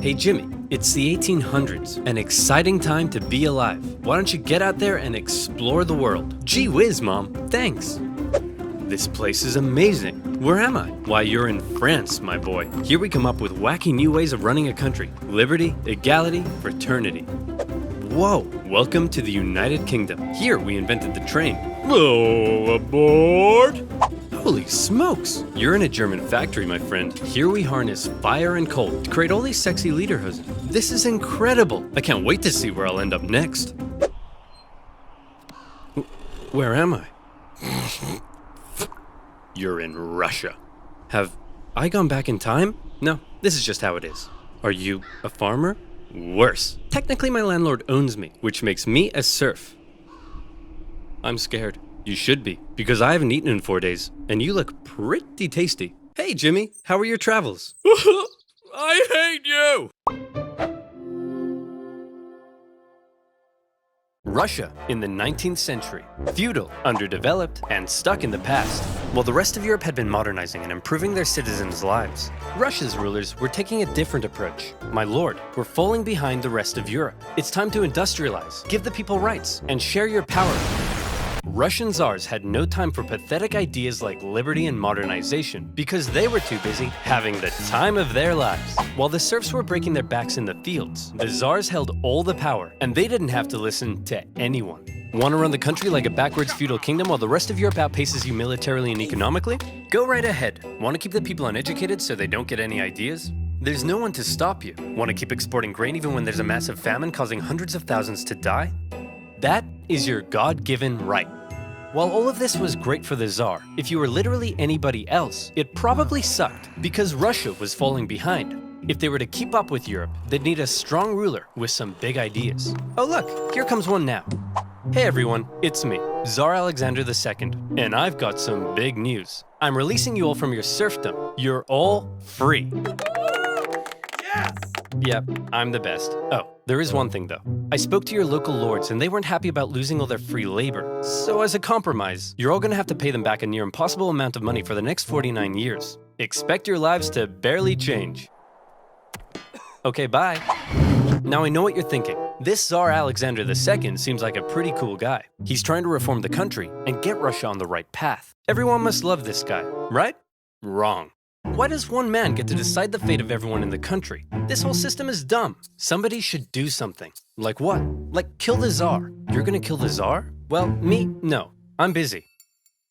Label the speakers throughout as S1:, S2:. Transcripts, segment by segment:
S1: Hey Jimmy, it's the 1800s, an exciting time to be alive. Why don't you get out there and explore the world? Gee whiz, Mom, thanks. This place is amazing. Where am I? Why, you're in France, my boy. Here we come up with wacky new ways of running a country. Liberty, equality, fraternity. Whoa, welcome to the United Kingdom. Here we invented the train. Oh, aboard! Holy smokes! You're in a German factory, my friend. Here we harness fire and coal to create all these sexy lederhosen. This is incredible! I can't wait to see where I'll end up next. Where am I? You're in Russia. Have I gone back in time? No, this is just how it is. Are you a farmer? Worse. Technically, my landlord owns me, which makes me a serf. I'm scared. You should be, because I haven't eaten in 4 days, and you look pretty tasty. Hey, Jimmy, how are your travels? I hate you! Russia in the 19th century. Feudal, underdeveloped, and stuck in the past. While the rest of Europe had been modernizing and improving their citizens' lives, Russia's rulers were taking a different approach. My lord, we're falling behind the rest of Europe. It's time to industrialize, give the people rights, and share your power. Russian czars had no time for pathetic ideas like liberty and modernization because they were too busy having the time of their lives. While the serfs were breaking their backs in the fields, the czars held all the power, and they didn't have to listen to anyone. Want to run the country like a backwards feudal kingdom while the rest of Europe outpaces you militarily and economically? Go right ahead. Want to keep the people uneducated so they don't get any ideas? There's no one to stop you. Want to keep exporting grain even when there's a massive famine causing hundreds of thousands to die? That is your God-given right. While all of this was great for the Tsar, if you were literally anybody else, it probably sucked because Russia was falling behind. If they were to keep up with Europe, they'd need a strong ruler with some big ideas. Oh look, here comes one now. Hey everyone, it's me, Tsar Alexander II, and I've got some big news. I'm releasing you all from your serfdom. You're all free. Yes! Yep, I'm the best. Oh, there is one thing though. I spoke to your local lords and they weren't happy about losing all their free labor. So as a compromise, you're all gonna have to pay them back a near impossible amount of money for the next 49 years. Expect your lives to barely change. Okay, bye. Now I know what you're thinking. This Tsar Alexander II seems like a pretty cool guy. He's trying to reform the country and get Russia on the right path. Everyone must love this guy, right? Wrong. Why does one man get to decide the fate of everyone in the country? This whole system is dumb. Somebody should do something. Like what? Like kill the Tsar. You're gonna kill the Tsar? Well, me? No. I'm busy.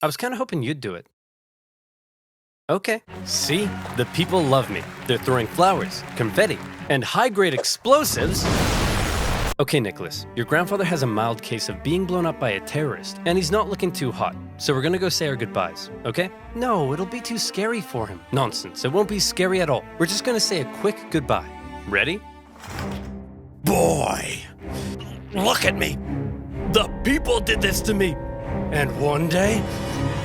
S1: I was kinda hoping you'd do it. Okay. See? The people love me. They're throwing flowers, confetti, and high-grade explosives. Okay, Nicholas, your grandfather has a mild case of being blown up by a terrorist, and he's not looking too hot. So we're gonna go say our goodbyes, okay? No, it'll be too scary for him. Nonsense, it won't be scary at all. We're just gonna say a quick goodbye. Ready? Boy, look at me. The people did this to me. And one day,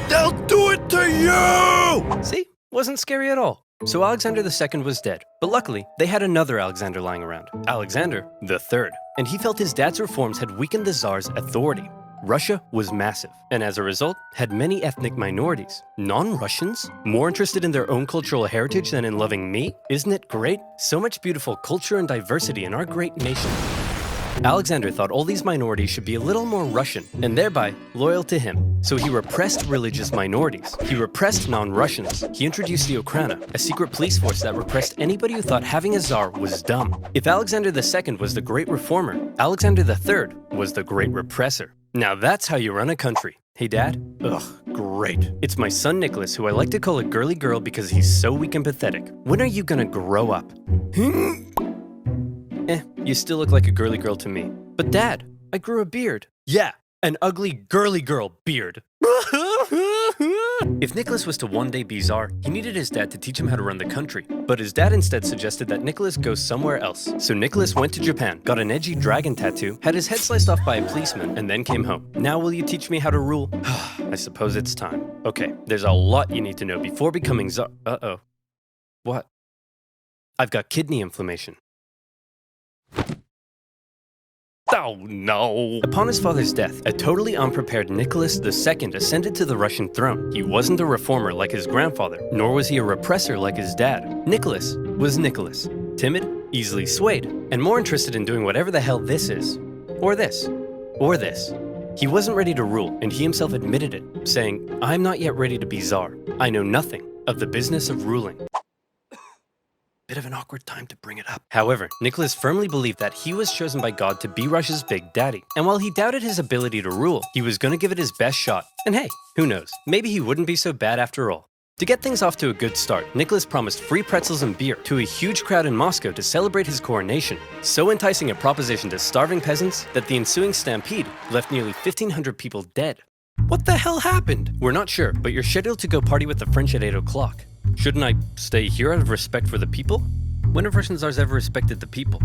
S1: they'll do it to you! See? Wasn't scary at all. So Alexander II was dead, but luckily, they had another Alexander lying around, Alexander III, and he felt his dad's reforms had weakened the Tsar's authority. Russia was massive, and as a result, had many ethnic minorities. Non-Russians? More interested in their own cultural heritage than in loving me? Isn't it great? So much beautiful culture and diversity in our great nation. Alexander thought all these minorities should be a little more Russian, and thereby loyal to him. So he repressed religious minorities. He repressed non-Russians. He introduced the Okhrana, a secret police force that repressed anybody who thought having a Tsar was dumb. If Alexander II was the great reformer, Alexander III was the great repressor. Now that's how you run a country. Hey Dad? Ugh, great. It's my son Nicholas, who I like to call a girly girl because he's so weak and pathetic. When are you gonna grow up? You still look like a girly girl to me. But Dad, I grew a beard. Yeah, an ugly girly girl beard. If Nicholas was to one day be Tsar, he needed his dad to teach him how to run the country. But his dad instead suggested that Nicholas go somewhere else. So Nicholas went to Japan, got an edgy dragon tattoo, had his head sliced off by a policeman, and then came home. Now will you teach me how to rule? I suppose it's time. Okay, there's a lot you need to know before becoming Tsar. Uh-oh. What? I've got kidney inflammation. Oh no! Upon his father's death, a totally unprepared Nicholas II ascended to the Russian throne. He wasn't a reformer like his grandfather, nor was he a repressor like his dad. Nicholas was Nicholas. timid, easily swayed, and more interested in doing whatever the hell this is. Or this. Or this. He wasn't ready to rule, and he himself admitted it, saying, "I'm not yet ready to be Tsar. I know nothing of the business of ruling." Bit of an awkward time to bring it up. However, Nicholas firmly believed that he was chosen by God to be Russia's big daddy. And while he doubted his ability to rule, he was gonna give it his best shot. And hey, who knows, maybe he wouldn't be so bad after all. To get things off to a good start, Nicholas promised free pretzels and beer to a huge crowd in Moscow to celebrate his coronation, so enticing a proposition to starving peasants that the ensuing stampede left nearly 1,500 people dead. What the hell happened? We're not sure, but you're scheduled to go party with the French at 8 o'clock. Shouldn't I stay here out of respect for the people? When have Russian czars ever respected the people?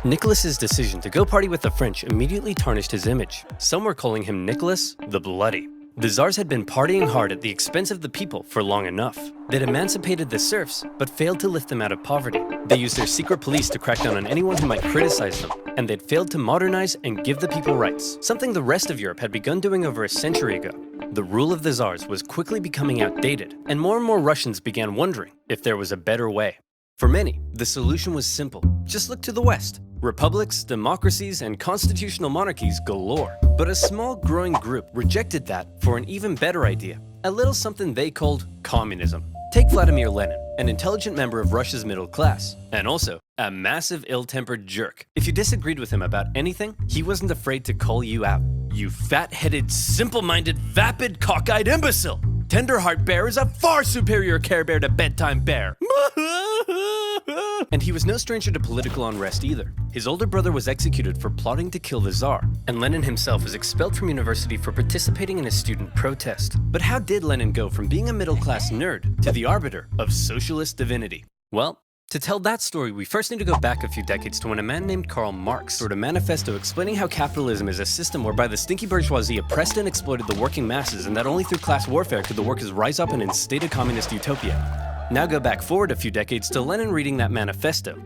S1: Nicholas's decision to go party with the French immediately tarnished his image. Some were calling him Nicholas the Bloody. The czars had been partying hard at the expense of the people for long enough. They'd emancipated the serfs, but failed to lift them out of poverty. They used their secret police to crack down on anyone who might criticize them, and they'd failed to modernize and give the people rights, something the rest of Europe had begun doing over a century ago. The rule of the czars was quickly becoming outdated, and more Russians began wondering if there was a better way. For many, the solution was simple. Just look to the West. Republics, democracies, and constitutional monarchies galore. But a small growing group rejected that for an even better idea, a little something they called communism. Take Vladimir Lenin, an intelligent member of Russia's middle class, and also a massive ill-tempered jerk. If you disagreed with him about anything, he wasn't afraid to call you out. "You fat-headed, simple-minded, vapid, cockeyed imbecile! Tenderheart Bear is a far superior Care Bear to Bedtime Bear!" And he was no stranger to political unrest either. His older brother was executed for plotting to kill the Tsar, and Lenin himself was expelled from university for participating in a student protest. But how did Lenin go from being a middle-class nerd to the arbiter of socialist divinity? Well, to tell that story, we first need to go back a few decades to when a man named Karl Marx wrote a manifesto explaining how capitalism is a system whereby the stinky bourgeoisie oppressed and exploited the working masses, and that only through class warfare could the workers rise up and instate a communist utopia. Now go back forward a few decades to Lenin reading that manifesto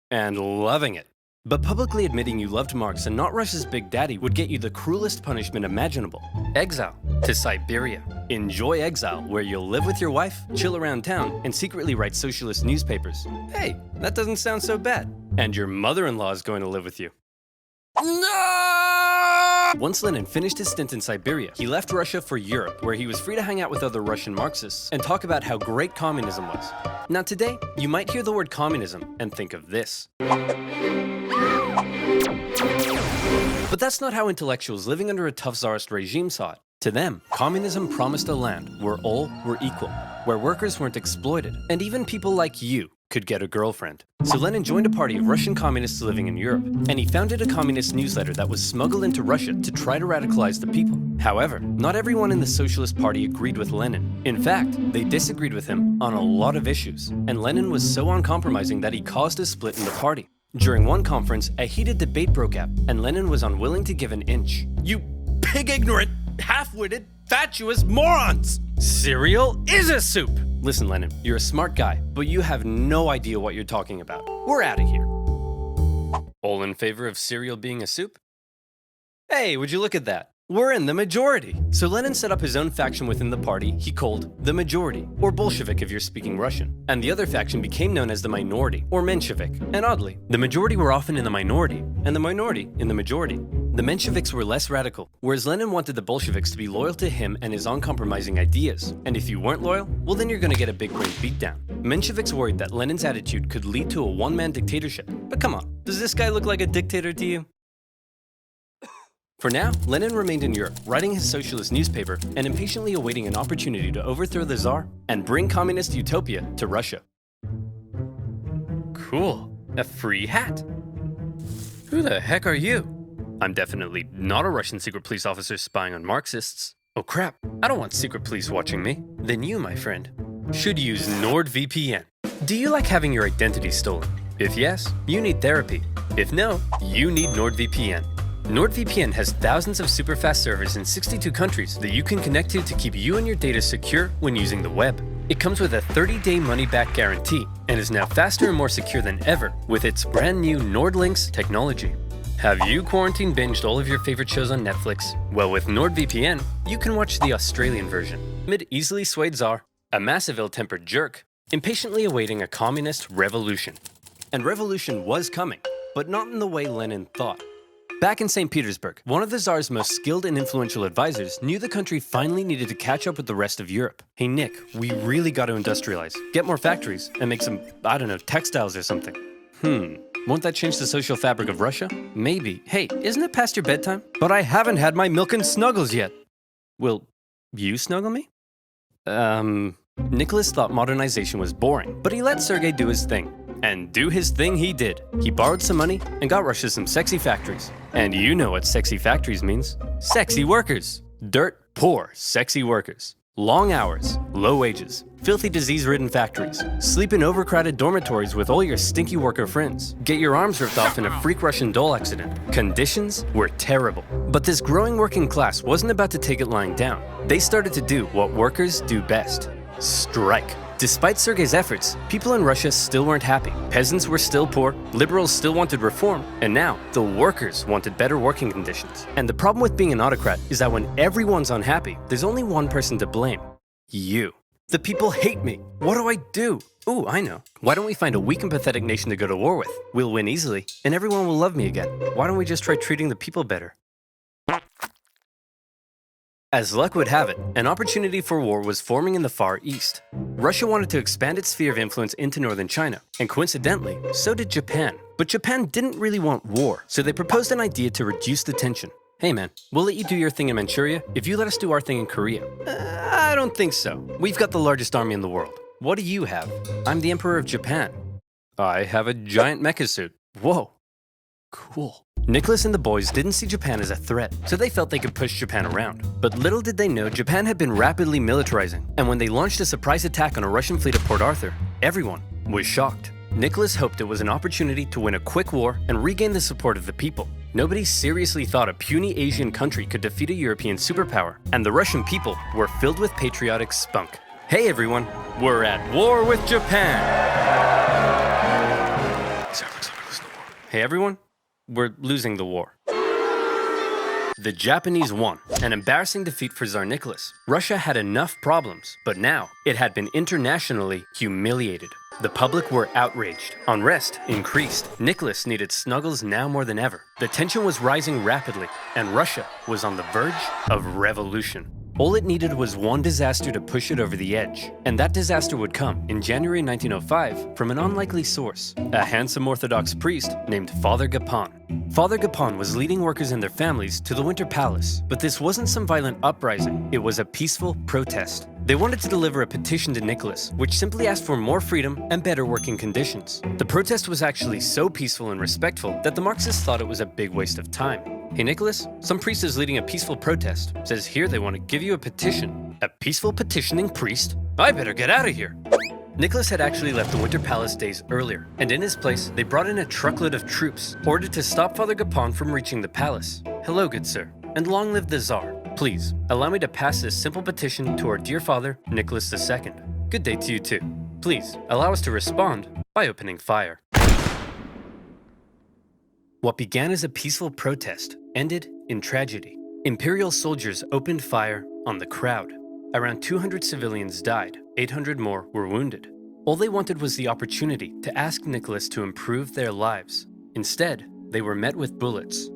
S1: and loving it. But publicly admitting you loved Marx and not Russia's big daddy would get you the cruelest punishment imaginable: exile to Siberia. Enjoy exile, where you'll live with your wife, chill around town, and secretly write socialist newspapers. Hey, that doesn't sound so bad. And your mother-in-law is going to live with you. No! Once Lenin finished his stint in Siberia, he left Russia for Europe, where he was free to hang out with other Russian Marxists and talk about how great communism was. Now today, you might hear the word communism and think of this. But that's not how intellectuals living under a tough czarist regime saw it. To them, communism promised a land where all were equal, where workers weren't exploited, and even people like you could get a girlfriend. So Lenin joined a party of Russian communists living in Europe, and he founded a communist newsletter that was smuggled into Russia to try to radicalize the people. However, not everyone in the Socialist Party agreed with Lenin. In fact, they disagreed with him on a lot of issues, and Lenin was so uncompromising that he caused a split in the party. During one conference, a heated debate broke out, and Lenin was unwilling to give an inch. "You pig-ignorant, half-witted, fatuous morons! Cereal is a soup!" Listen, Lenin, you're a smart guy, but you have no idea what you're talking about. We're out of here. All in favor of cereal being a soup? Hey, would you look at that? We're in the majority. So Lenin set up his own faction within the party he called the Majority, or Bolshevik if you're speaking Russian. And the other faction became known as the Minority, or Menshevik. And oddly, the majority were often in the minority, and the minority in the majority. The Mensheviks were less radical, whereas Lenin wanted the Bolsheviks to be loyal to him and his uncompromising ideas. And if you weren't loyal, well then you're gonna get a big brain beatdown. Mensheviks worried that Lenin's attitude could lead to a one-man dictatorship. But come on, does this guy look like a dictator to you? For now, Lenin remained in Europe, writing his socialist newspaper and impatiently awaiting an opportunity to overthrow the Tsar and bring communist utopia to Russia. Cool, a free hat. Who the heck are you? I'm definitely not a Russian secret police officer spying on Marxists. Oh crap, I don't want secret police watching me. Then you, my friend, should use NordVPN. Do you like having your identity stolen? If yes, you need therapy. If no, you need NordVPN. NordVPN has thousands of super fast servers in 62 countries that you can connect to keep you and your data secure when using the web. It comes with a 30-day money-back guarantee and is now faster and more secure than ever with its brand new NordLynx technology. Have you quarantine binged all of your favorite shows on Netflix? Well, with NordVPN, you can watch the Australian version. Mid easily swayed czar, a massive ill-tempered jerk, impatiently awaiting a communist revolution. And revolution was coming, but not in the way Lenin thought. Back in St. Petersburg, one of the Tsar's most skilled and influential advisors knew the country finally needed to catch up with the rest of Europe. Hey Nick, we really got to industrialize, get more factories, and make some, textiles or something. Won't that change the social fabric of Russia? Maybe. Hey, isn't it past your bedtime? But I haven't had my milk and snuggles yet. Will you snuggle me? Nicholas thought modernization was boring, but he let Sergei do his thing. And do his thing he did. He borrowed some money and got Russia some sexy factories. And you know what sexy factories means. Sexy workers. Dirt poor, sexy workers. Long hours, low wages, filthy disease-ridden factories, sleep in overcrowded dormitories with all your stinky worker friends, get your arms ripped off in a freak Russian doll accident. Conditions were terrible. But this growing working class wasn't about to take it lying down. They started to do what workers do best. Strike. Despite Sergei's efforts, people in Russia still weren't happy. Peasants were still poor, liberals still wanted reform, and now the workers wanted better working conditions. And the problem with being an autocrat is that when everyone's unhappy, there's only one person to blame. You. The people hate me. What do I do? Ooh, I know. Why don't we find a weak and pathetic nation to go to war with? We'll win easily, and everyone will love me again. Why don't we just try treating the people better? As luck would have it, an opportunity for war was forming in the Far East. Russia wanted to expand its sphere of influence into northern China, and coincidentally, so did Japan. But Japan didn't really want war, so they proposed an idea to reduce the tension. Hey man, we'll let you do your thing in Manchuria if you let us do our thing in Korea. I don't think so. We've got the largest army in the world. What do you have? I'm the Emperor of Japan. I have a giant mecha suit. Whoa. Cool. Nicholas and the boys didn't see Japan as a threat, so they felt they could push Japan around. But little did they know Japan had been rapidly militarizing, and when they launched a surprise attack on a Russian fleet at Port Arthur, everyone was shocked. Nicholas hoped it was an opportunity to win a quick war and regain the support of the people. Nobody seriously thought a puny Asian country could defeat a European superpower, and the Russian people were filled with patriotic spunk. Hey everyone, we're at war with Japan! Hey everyone, we're losing the war. The Japanese won, an embarrassing defeat for Tsar Nicholas. Russia had enough problems, but now it had been internationally humiliated. The public were outraged. Unrest increased. Nicholas needed snuggles now more than ever. The tension was rising rapidly, and Russia was on the verge of revolution. All it needed was one disaster to push it over the edge. And that disaster would come in January 1905 from an unlikely source, a handsome Orthodox priest named Father Gapon. Father Gapon was leading workers and their families to the Winter Palace, but this wasn't some violent uprising, it was a peaceful protest. They wanted to deliver a petition to Nicholas, which simply asked for more freedom and better working conditions. The protest was actually so peaceful and respectful that the Marxists thought it was a big waste of time. Hey Nicholas, some priest is leading a peaceful protest. Says here they want to give you a petition. A peaceful petitioning priest? I better get out of here. Nicholas had actually left the Winter Palace days earlier, and in his place, they brought in a truckload of troops, ordered to stop Father Gapon from reaching the palace. Hello, good sir, and long live the Tsar. Please, allow me to pass this simple petition to our dear father, Nicholas II. Good day to you too. Please, allow us to respond by opening fire. What began as a peaceful protest ended in tragedy. Imperial soldiers opened fire on the crowd. Around 200 civilians died, 800 more were wounded. All they wanted was the opportunity to ask Nicholas to improve their lives. Instead, they were met with bullets.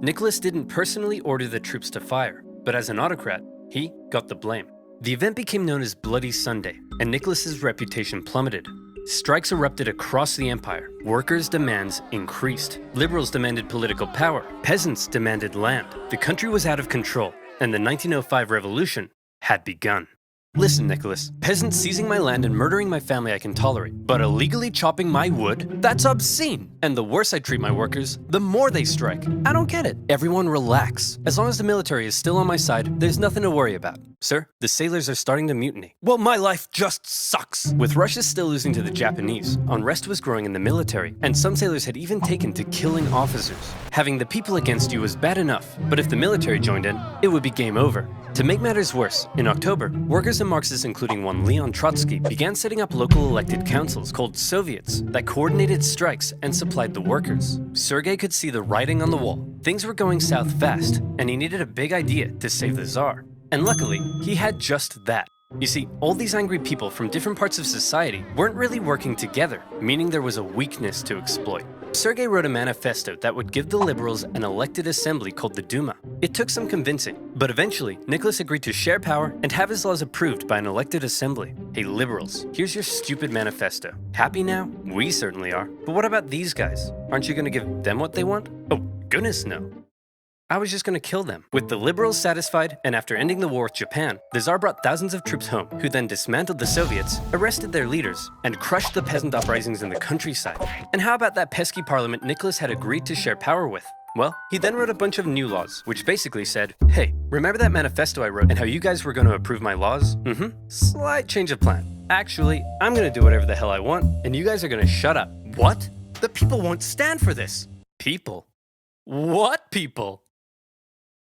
S1: Nicholas didn't personally order the troops to fire, but as an autocrat, he got the blame. The event became known as Bloody Sunday, and Nicholas's reputation plummeted. Strikes erupted across the empire. Workers' demands increased. Liberals demanded political power. Peasants demanded land. The country was out of control, and the 1905 revolution had begun. Listen, Nicholas, peasants seizing my land and murdering my family I can tolerate, but illegally chopping my wood? That's obscene! And the worse I treat my workers, the more they strike. I don't get it. Everyone relax. As long as the military is still on my side, there's nothing to worry about. Sir, the sailors are starting to mutiny. Well, my life just sucks! With Russia still losing to the Japanese, unrest was growing in the military, and some sailors had even taken to killing officers. Having the people against you was bad enough, but if the military joined in, it would be game over. To make matters worse, in October, workers and Marxists, including one Leon Trotsky, began setting up local elected councils called Soviets that coordinated strikes and supplied the workers. Sergei could see the writing on the wall. Things were going south fast, and he needed a big idea to save the Tsar. And luckily, he had just that. You see, all these angry people from different parts of society weren't really working together, meaning there was a weakness to exploit. Sergei wrote a manifesto that would give the liberals an elected assembly called the Duma. It took some convincing, but eventually, Nicholas agreed to share power and have his laws approved by an elected assembly. Hey liberals, here's your stupid manifesto. Happy now? We certainly are. But what about these guys? Aren't you gonna give them what they want? Oh, goodness no. I was just gonna kill them. With the liberals satisfied, and after ending the war with Japan, the Tsar brought thousands of troops home, who then dismantled the Soviets, arrested their leaders, and crushed the peasant uprisings in the countryside. And how about that pesky parliament Nicholas had agreed to share power with? Well, he then wrote a bunch of new laws, which basically said, hey, remember that manifesto I wrote and how you guys were gonna approve my laws? Slight change of plan. Actually, I'm gonna do whatever the hell I want, and you guys are gonna shut up. What? The people won't stand for this. People? What people?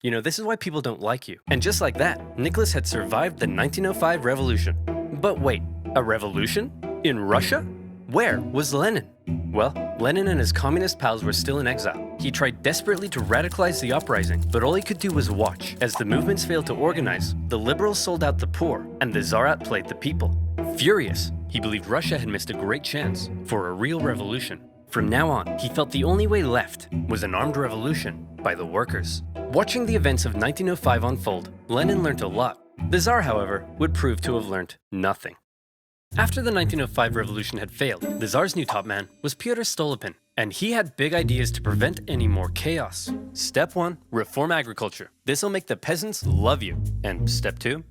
S1: You know, this is why people don't like you. And just like that, Nicholas had survived the 1905 revolution. But wait, a revolution? In Russia? Where was Lenin? Well, Lenin and his communist pals were still in exile. He tried desperately to radicalize the uprising, but all he could do was watch. As the movements failed to organize, the liberals sold out the poor, and the Tsar outplayed the people. Furious, he believed Russia had missed a great chance for a real revolution. From now on, he felt the only way left was an armed revolution by the workers. Watching the events of 1905 unfold, Lenin learned a lot. The Tsar, however, would prove to have learned nothing. After the 1905 revolution had failed, the Tsar's new top man was Pyotr Stolypin, and he had big ideas to prevent any more chaos. Step 1, reform agriculture. This'll make the peasants love you. And step 2,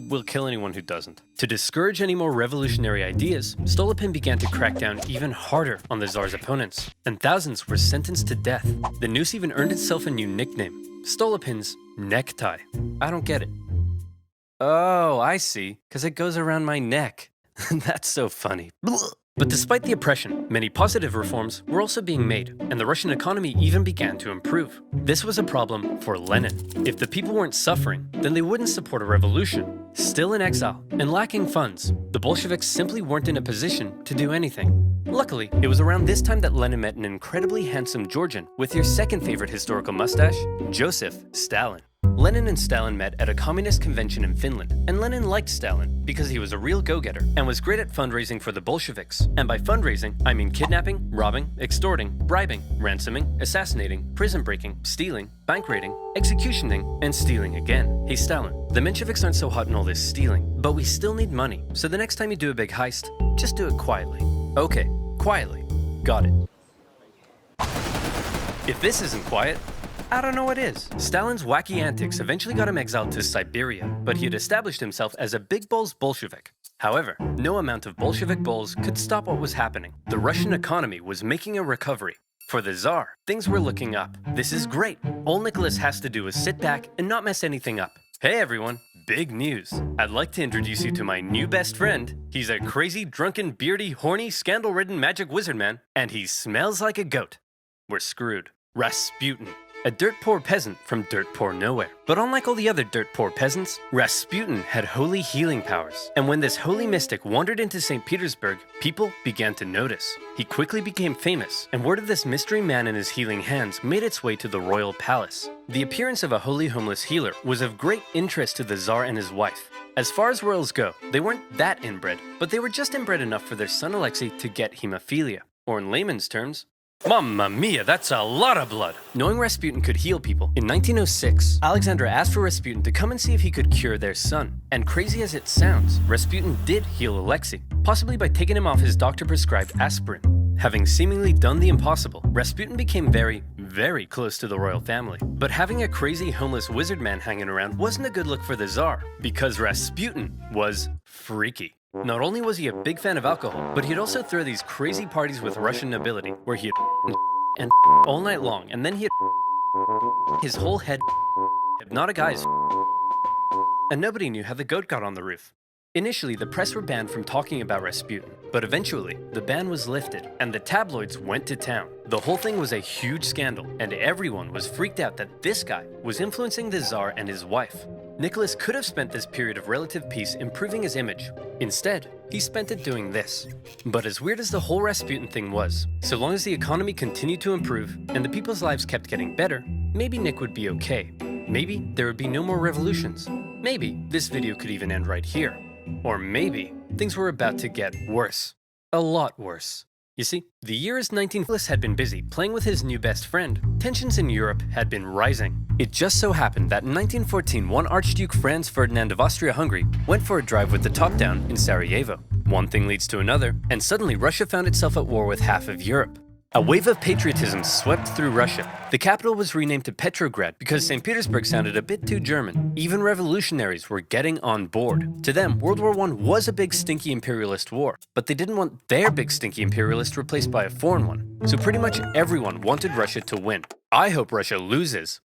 S1: we'll kill anyone who doesn't. To discourage any more revolutionary ideas, Stolypin began to crack down even harder on the Tsar's opponents, and thousands were sentenced to death. The noose even earned itself a new nickname, Stolypin's necktie. I don't get it. Oh, I see, because it goes around my neck. That's so funny. But despite the oppression, many positive reforms were also being made, and the Russian economy even began to improve. This was a problem for Lenin. If the people weren't suffering, then they wouldn't support a revolution. Still in exile and lacking funds, the Bolsheviks simply weren't in a position to do anything. Luckily, it was around this time that Lenin met an incredibly handsome Georgian with your second favorite historical mustache, Joseph Stalin. Lenin and Stalin met at a communist convention in Finland, and Lenin liked Stalin because he was a real go-getter and was great at fundraising for the Bolsheviks. And by fundraising, I mean kidnapping, robbing, extorting, bribing, ransoming, assassinating, prison breaking, stealing, bank raiding, executioning, and stealing again. Hey Stalin, the Mensheviks aren't so hot in all this stealing, but we still need money. So the next time you do a big heist, just do it quietly. Okay, quietly. Got it. If this isn't quiet, I don't know what is. Stalin's wacky antics eventually got him exiled to Siberia, but he had established himself as a big balls Bolshevik. However, no amount of Bolshevik balls could stop what was happening. The Russian economy was making a recovery. For the Tsar, things were looking up. This is great. All Nicholas has to do is sit back and not mess anything up. Hey everyone, big news. I'd like to introduce you to my new best friend. He's a crazy, drunken, beardy, horny, scandal-ridden magic wizard man, and he smells like a goat. We're screwed. Rasputin. A dirt-poor peasant from dirt-poor nowhere. But unlike all the other dirt-poor peasants, Rasputin had holy healing powers. And when this holy mystic wandered into St. Petersburg, people began to notice. He quickly became famous, and word of this mystery man and his healing hands made its way to the royal palace. The appearance of a holy homeless healer was of great interest to the Tsar and his wife. As far as royals go, they weren't that inbred, but they were just inbred enough for their son Alexei to get hemophilia. Or in layman's terms, Mamma mia, that's a lot of blood! Knowing Rasputin could heal people, in 1906, Alexandra asked for Rasputin to come and see if he could cure their son. And crazy as it sounds, Rasputin did heal Alexei, possibly by taking him off his doctor-prescribed aspirin. Having seemingly done the impossible, Rasputin became very, very close to the royal family. But having a crazy homeless wizard man hanging around wasn't a good look for the Tsar, because Rasputin was freaky. Not only was he a big fan of alcohol, but he'd also throw these crazy parties with Russian nobility, where he'd and all night long, and then he'd his whole head hypnotic eyes, and nobody knew how the goat got on the roof. Initially, the press were banned from talking about Rasputin, but eventually, the ban was lifted, and the tabloids went to town. The whole thing was a huge scandal, and everyone was freaked out that this guy was influencing the Tsar and his wife. Nicholas could have spent this period of relative peace improving his image. Instead, he spent it doing this. But as weird as the whole Rasputin thing was, so long as the economy continued to improve and the people's lives kept getting better, maybe Nick would be okay. Maybe there would be no more revolutions. Maybe this video could even end right here. Or maybe things were about to get worse. A lot worse. You see, the year is 19... Nicholas had been busy playing with his new best friend. Tensions in Europe had been rising. It just so happened that in 1914, one Archduke Franz Ferdinand of Austria-Hungary went for a drive with the top down in Sarajevo. One thing leads to another, and suddenly Russia found itself at war with half of Europe. A wave of patriotism swept through Russia. The capital was renamed to Petrograd because St. Petersburg sounded a bit too German. Even revolutionaries were getting on board. To them, World War I was a big stinky imperialist war, but they didn't want their big stinky imperialist replaced by a foreign one. So pretty much everyone wanted Russia to win. I hope Russia loses.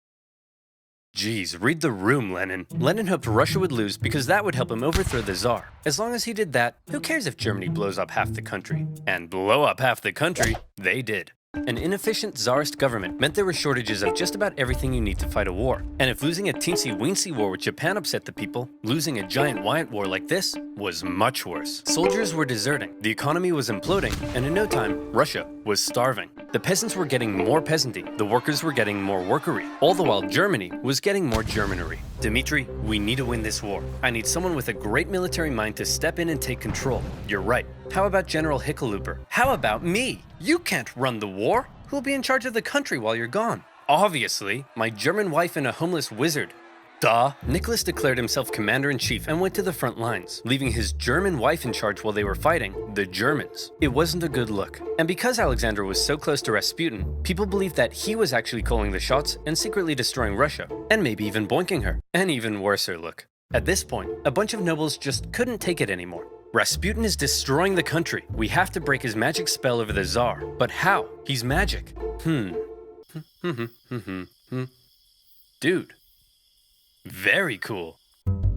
S1: Geez, read the room, Lenin. Lenin hoped Russia would lose because that would help him overthrow the Tsar. As long as he did that, who cares if Germany blows up half the country? And blow up half the country, they did. An inefficient Tsarist government meant there were shortages of just about everything you need to fight a war. And if losing a teensy-weensy war with Japan upset the people, losing a giant Wyatt war like this was much worse. Soldiers were deserting, the economy was imploding, and in no time, Russia was starving. The peasants were getting more peasanty, the workers were getting more workery, all the while Germany was getting more Germanery. Dmitri, we need to win this war. I need someone with a great military mind to step in and take control. You're right. How about General Hickenlooper? How about me? You can't run the war. Who'll be in charge of the country while you're gone? Obviously, my German wife and a homeless wizard. Duh. Nicholas declared himself commander-in-chief and went to the front lines, leaving his German wife in charge while they were fighting the Germans. It wasn't a good look. And because Alexander was so close to Rasputin, people believed that he was actually calling the shots and secretly destroying Russia, and maybe even boinking her. An even worser look. At this point, a bunch of nobles just couldn't take it anymore. Rasputin is destroying the country. We have to break his magic spell over the Tsar. But how? He's magic. Dude. Very cool.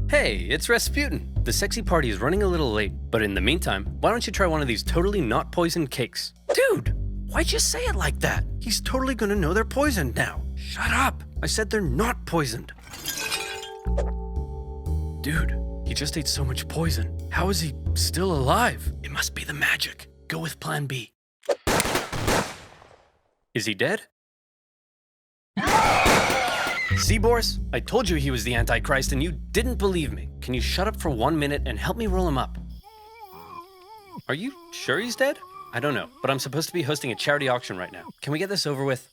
S1: Hey, it's Rasputin. The sexy party is running a little late, but in the meantime, why don't you try one of these totally not poisoned cakes? Dude, why'd you say it like that? He's totally gonna know they're poisoned now. Shut up. I said they're not poisoned. Dude, he just ate so much poison. How is he still alive? It must be the magic. Go with plan B. Is he dead? See, Boris? I told you he was the Antichrist and you didn't believe me. Can you shut up for 1 minute and help me roll him up? Are you sure he's dead? I don't know, but I'm supposed to be hosting a charity auction right now. Can we get this over with?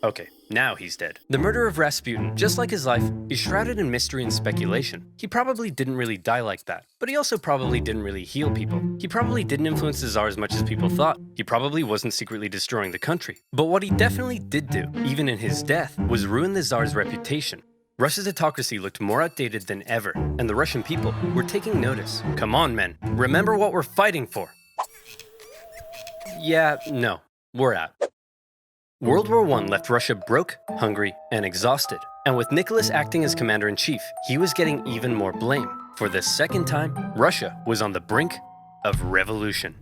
S1: Okay, now he's dead. The murder of Rasputin, just like his life, is shrouded in mystery and speculation. He probably didn't really die like that, but he also probably didn't really heal people. He probably didn't influence the Tsar as much as people thought. He probably wasn't secretly destroying the country. But what he definitely did do, even in his death, was ruin the Tsar's reputation. Russia's autocracy looked more outdated than ever, and the Russian people were taking notice. Come on, men. Remember what we're fighting for. Yeah, no, we're out. World War I left Russia broke, hungry, and exhausted. And with Nicholas acting as commander-in-chief, he was getting even more blame. For the second time, Russia was on the brink of revolution.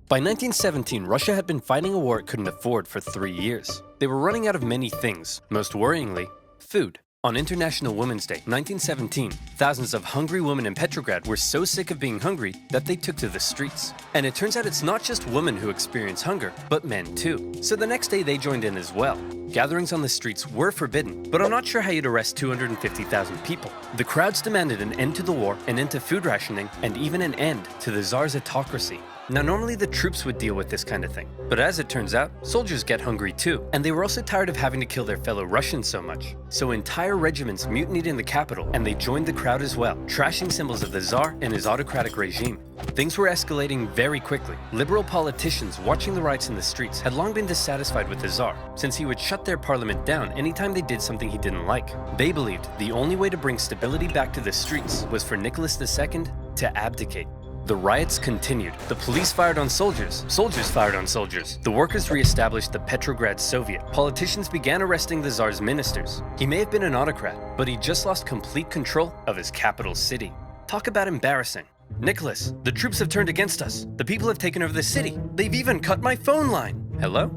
S1: By 1917, Russia had been fighting a war it couldn't afford for 3 years. They were running out of many things, most worryingly, food. On International Women's Day, 1917, thousands of hungry women in Petrograd were so sick of being hungry that they took to the streets. And it turns out it's not just women who experience hunger, but men too. So the next day they joined in as well. Gatherings on the streets were forbidden, but I'm not sure how you'd arrest 250,000 people. The crowds demanded an end to the war, an end to food rationing, and even an end to the Tsar's autocracy. Now, normally the troops would deal with this kind of thing, but as it turns out, soldiers get hungry too, and they were also tired of having to kill their fellow Russians so much. So entire regiments mutinied in the capital, and they joined the crowd as well, trashing symbols of the Tsar and his autocratic regime. Things were escalating very quickly. Liberal politicians watching the riots in the streets had long been dissatisfied with the Tsar, since he would shut their parliament down anytime they did something he didn't like. They believed the only way to bring stability back to the streets was for Nicholas II to abdicate. The riots continued. The police fired on soldiers. Soldiers fired on soldiers. The workers re-established the Petrograd Soviet. Politicians began arresting the Tsar's ministers. He may have been an autocrat, but he just lost complete control of his capital city. Talk about embarrassing. Nicholas, the troops have turned against us. The people have taken over the city. They've even cut my phone line. Hello?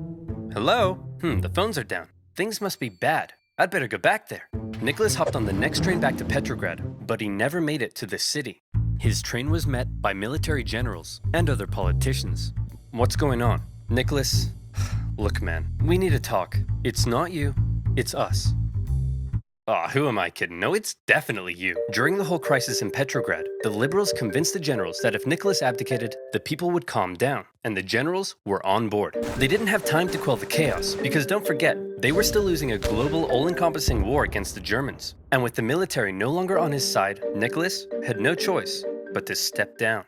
S1: Hello? The phones are down. Things must be bad. I'd better go back there. Nicholas hopped on the next train back to Petrograd, but he never made it to the city. His train was met by military generals and other politicians. What's going on? Nicholas, look man, we need to talk. It's not you, it's us. Aw, who am I kidding? No, it's definitely you. During the whole crisis in Petrograd, the liberals convinced the generals that if Nicholas abdicated, the people would calm down, and the generals were on board. They didn't have time to quell the chaos, because don't forget, they were still losing a global, all-encompassing war against the Germans. And with the military no longer on his side, Nicholas had no choice but to step down.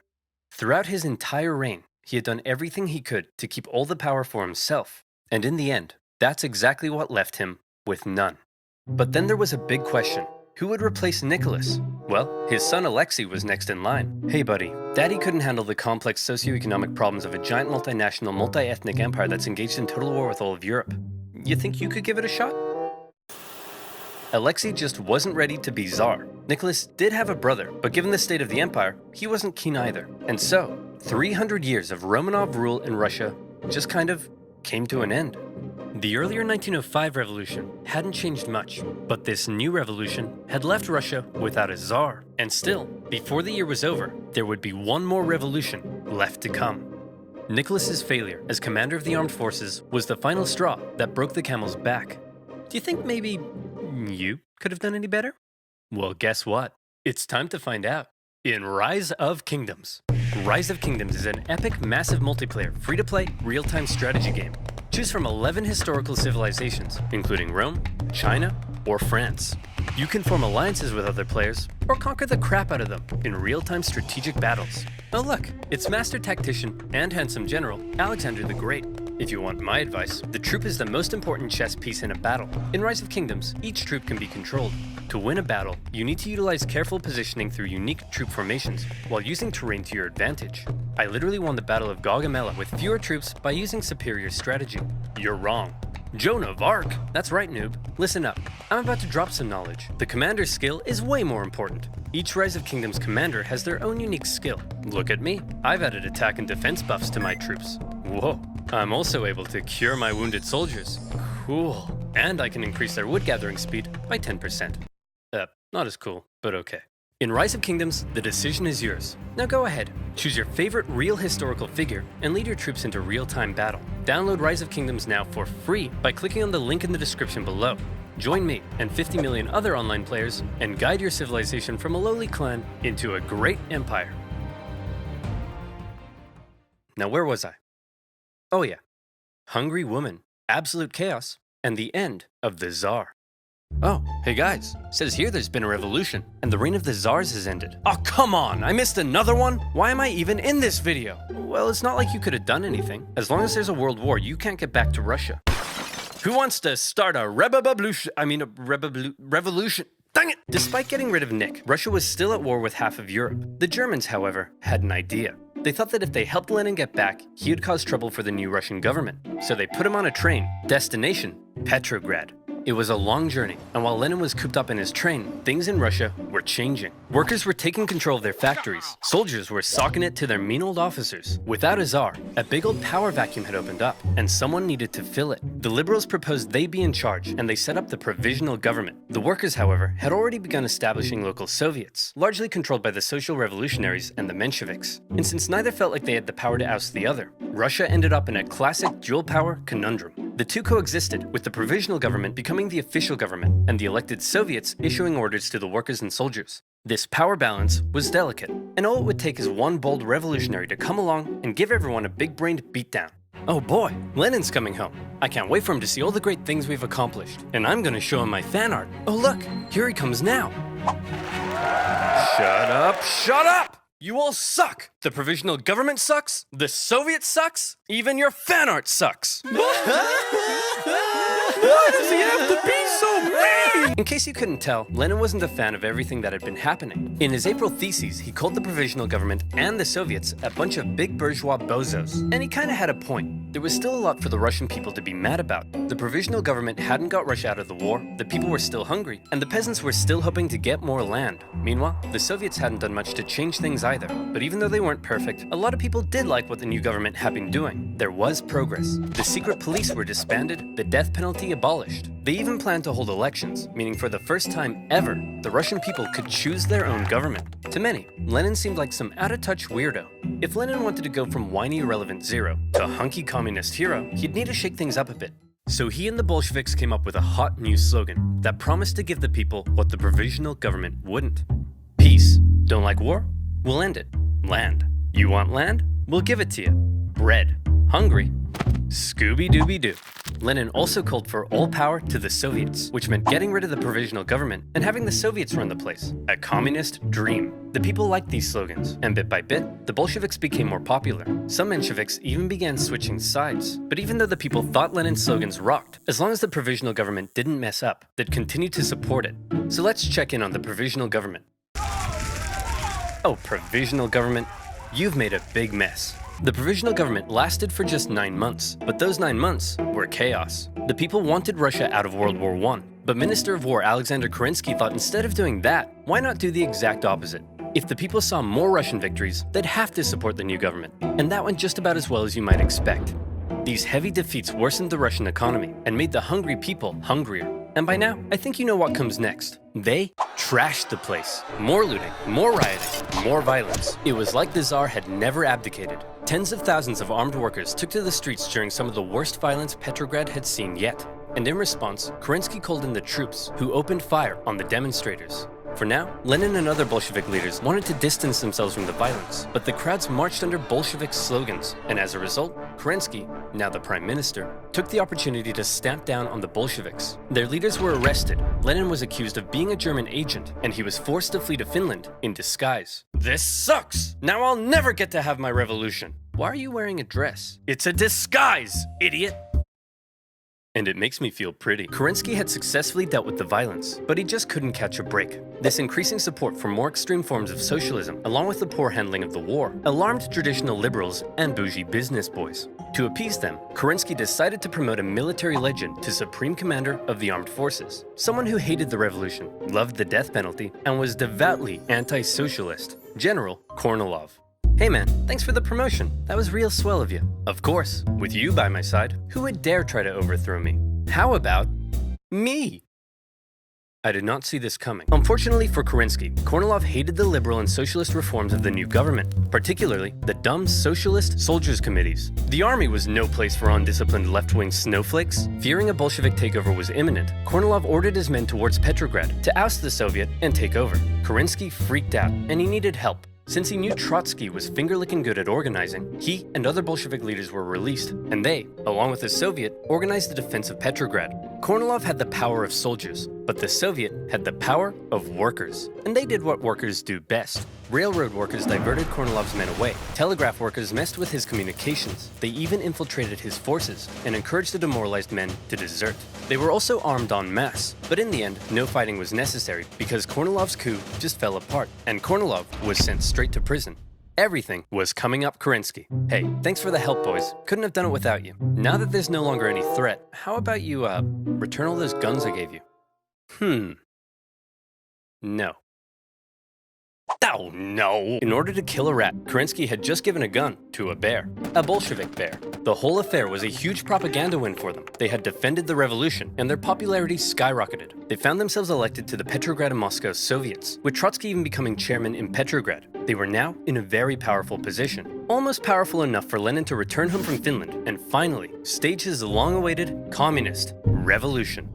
S1: Throughout his entire reign, he had done everything he could to keep all the power for himself. And in the end, that's exactly what left him with none. But then there was a big question. Who would replace Nicholas? Well, his son Alexei was next in line. Hey buddy, Daddy couldn't handle the complex socioeconomic problems of a giant multinational, multi-ethnic empire that's engaged in total war with all of Europe. You think you could give it a shot? Alexei just wasn't ready to be Tsar. Nicholas did have a brother, but given the state of the empire, he wasn't keen either. And so, 300 years of Romanov rule in Russia just kind of came to an end. The earlier 1905 revolution hadn't changed much, but this new revolution had left Russia without a Tsar. And still, before the year was over, there would be one more revolution left to come. Nicholas's failure as commander of the armed forces was the final straw that broke the camel's back. Do you think maybe you could have done any better? Well, guess what? It's time to find out. In Rise of Kingdoms. Rise of Kingdoms is an epic, massive multiplayer, free-to-play, real-time strategy game. Choose from 11 historical civilizations, including Rome, China, or France. You can form alliances with other players, or conquer the crap out of them in real-time strategic battles. Oh look, it's Master Tactician and Handsome General Alexander the Great. If you want my advice, the troop is the most important chess piece in a battle. In Rise of Kingdoms, each troop can be controlled. To win a battle, you need to utilize careful positioning through unique troop formations, while using terrain to your advantage. I literally won the Battle of Gaugamela with fewer troops by using superior strategy. You're wrong. Joan of Arc? That's right, noob. Listen up. I'm about to drop some knowledge. The commander's skill is way more important. Each Rise of Kingdoms commander has their own unique skill. Look at me. I've added attack and defense buffs to my troops. Whoa. I'm also able to cure my wounded soldiers. Cool. And I can increase their wood gathering speed by 10%. Not as cool, but okay. In Rise of Kingdoms, the decision is yours. Now go ahead, choose your favorite real historical figure and lead your troops into real-time battle. Download Rise of Kingdoms now for free by clicking on the link in the description below. Join me and 50 million other online players and guide your civilization from a lowly clan into a great empire. Now where was I? Oh yeah, hungry woman, absolute chaos, and the end of the Tsar. Oh, hey guys, says here there's been a revolution, and the reign of the Tsars has ended. Oh, come on, I missed another one? Why am I even in this video? Well, it's not like you could have done anything. As long as there's a world war, you can't get back to Russia. Who wants to start a revolution? Dang it! Despite getting rid of Nick, Russia was still at war with half of Europe. The Germans, however, had an idea. They thought that if they helped Lenin get back, he would cause trouble for the new Russian government. So they put him on a train, destination, Petrograd. It was a long journey, and while Lenin was cooped up in his train, things in Russia were changing. Workers were taking control of their factories. Soldiers were socking it to their mean old officers. Without a Tsar, a big old power vacuum had opened up, and someone needed to fill it. The liberals proposed they be in charge, and they set up the provisional government. The workers, however, had already begun establishing local Soviets, largely controlled by the social revolutionaries and the Mensheviks. And since neither felt like they had the power to oust the other, Russia ended up in a classic dual-power conundrum. The two coexisted, with the provisional government becoming the official government, and the elected Soviets issuing orders to the workers and soldiers. This power balance was delicate, and all it would take is one bold revolutionary to come along and give everyone a big-brained beatdown. Oh boy, Lenin's coming home. I can't wait for him to see all the great things we've accomplished, and I'm gonna show him my fan art. Oh look, here he comes now. Shut up, shut up! You all suck! The provisional government sucks, the Soviet sucks, even your fan art sucks! Why does he have to be so mean? In case you couldn't tell, Lenin wasn't a fan of everything that had been happening. In his April theses, he called the provisional government and the Soviets a bunch of big bourgeois bozos. And he kinda had a point. There was still a lot for the Russian people to be mad about. The provisional government hadn't got Russia out of the war, the people were still hungry, and the peasants were still hoping to get more land. Meanwhile, the Soviets hadn't done much to change things either. But even though they weren't perfect, a lot of people did like what the new government had been doing. There was progress. The secret police were disbanded, the death penalty abolished. They even planned to hold elections, meaning for the first time ever, the Russian people could choose their own government. To many, Lenin seemed like some out-of-touch weirdo. If Lenin wanted to go from whiny irrelevant zero to a hunky communist hero, he'd need to shake things up a bit. So he and the Bolsheviks came up with a hot new slogan that promised to give the people what the provisional government wouldn't. Peace. Don't like war? We'll end it. Land. You want land? We'll give it to you. Bread. Hungry? Scooby-Dooby-Doo. Lenin also called for all power to the Soviets, which meant getting rid of the provisional government and having the Soviets run the place. A communist dream. The people liked these slogans, and bit by bit, the Bolsheviks became more popular. Some Mensheviks even began switching sides. But even though the people thought Lenin's slogans rocked, as long as the provisional government didn't mess up, they'd continue to support it. So let's check in on the provisional government. Oh, provisional government? You've made a big mess. The provisional government lasted for just 9 months, but those 9 months were chaos. The people wanted Russia out of World War I, but Minister of War Alexander Kerensky thought instead of doing that, why not do the exact opposite? If the people saw more Russian victories, they'd have to support the new government, and that went just about as well as you might expect. These heavy defeats worsened the Russian economy and made the hungry people hungrier. And by now, I think you know what comes next. They trashed the place. More looting, more rioting, more violence. It was like the Tsar had never abdicated. Tens of thousands of armed workers took to the streets during some of the worst violence Petrograd had seen yet. And in response, Kerensky called in the troops, who opened fire on the demonstrators. For now, Lenin and other Bolshevik leaders wanted to distance themselves from the violence, but the crowds marched under Bolshevik slogans, and as a result, Kerensky, now the prime minister, took the opportunity to stamp down on the Bolsheviks. Their leaders were arrested, Lenin was accused of being a German agent, and he was forced to flee to Finland in disguise. This sucks! Now I'll never get to have my revolution! Why are you wearing a dress? It's a disguise, idiot! And it makes me feel pretty. Kerensky had successfully dealt with the violence, but he just couldn't catch a break. This increasing support for more extreme forms of socialism, along with the poor handling of the war, alarmed traditional liberals and bougie business boys. To appease them, Kerensky decided to promote a military legend to Supreme Commander of the Armed Forces, someone who hated the revolution, loved the death penalty, and was devoutly anti-socialist, General Kornilov. Hey man, thanks for the promotion. That was real swell of you. Of course, with you by my side, who would dare try to overthrow me? How about me? I did not see this coming. Unfortunately for Kerensky, Kornilov hated the liberal and socialist reforms of the new government, particularly the dumb socialist soldiers' committees. The army was no place for undisciplined left-wing snowflakes. Fearing a Bolshevik takeover was imminent, Kornilov ordered his men towards Petrograd to oust the Soviet and take over. Kerensky freaked out, and he needed help. Since he knew Trotsky was finger-licking good at organizing, he and other Bolshevik leaders were released, and they, along with the Soviet, organized the defense of Petrograd. Kornilov had the power of soldiers, but the Soviet had the power of workers. And they did what workers do best. Railroad workers diverted Kornilov's men away. Telegraph workers messed with his communications. They even infiltrated his forces and encouraged the demoralized men to desert. They were also armed en masse, but in the end, no fighting was necessary because Kornilov's coup just fell apart, and Kornilov was sent straight to prison. Everything was coming up Kerensky. Hey, thanks for the help, boys. Couldn't have done it without you. Now that there's no longer any threat, how about you, return all those guns I gave you? No. Oh no! In order to kill a rat, Kerensky had just given a gun to a bear. A Bolshevik bear. The whole affair was a huge propaganda win for them. They had defended the revolution, and their popularity skyrocketed. They found themselves elected to the Petrograd and Moscow Soviets, with Trotsky even becoming chairman in Petrograd. They were now in a very powerful position. Almost powerful enough for Lenin to return home from Finland and finally stage his long-awaited communist revolution.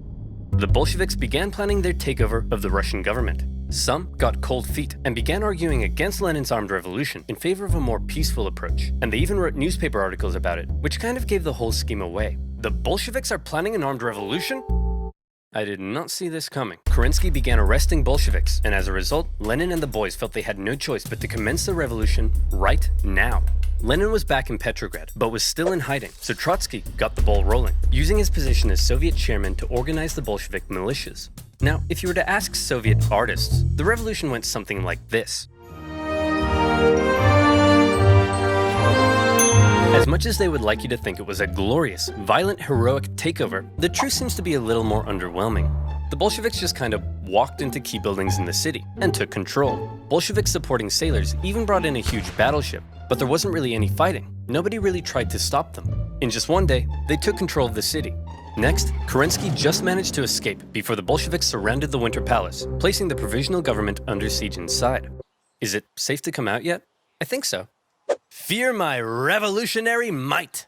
S1: The Bolsheviks began planning their takeover of the Russian government. Some got cold feet and began arguing against Lenin's armed revolution in favor of a more peaceful approach, and they even wrote newspaper articles about it, which kind of gave the whole scheme away. The Bolsheviks are planning an armed revolution? I did not see this coming. Kerensky began arresting Bolsheviks, and as a result, Lenin and the boys felt they had no choice but to commence the revolution right now. Lenin was back in Petrograd, but was still in hiding, so Trotsky got the ball rolling, using his position as Soviet chairman to organize the Bolshevik militias. Now, if you were to ask Soviet artists, the revolution went something like this. As much as they would like you to think it was a glorious, violent, heroic takeover, the truth seems to be a little more underwhelming. The Bolsheviks just kind of walked into key buildings in the city and took control. Bolshevik supporting sailors even brought in a huge battleship, but there wasn't really any fighting. Nobody really tried to stop them. In just one day, they took control of the city. Next, Kerensky just managed to escape before the Bolsheviks surrounded the Winter Palace, placing the provisional government under siege inside. Is it safe to come out yet? I think so. Fear my revolutionary might!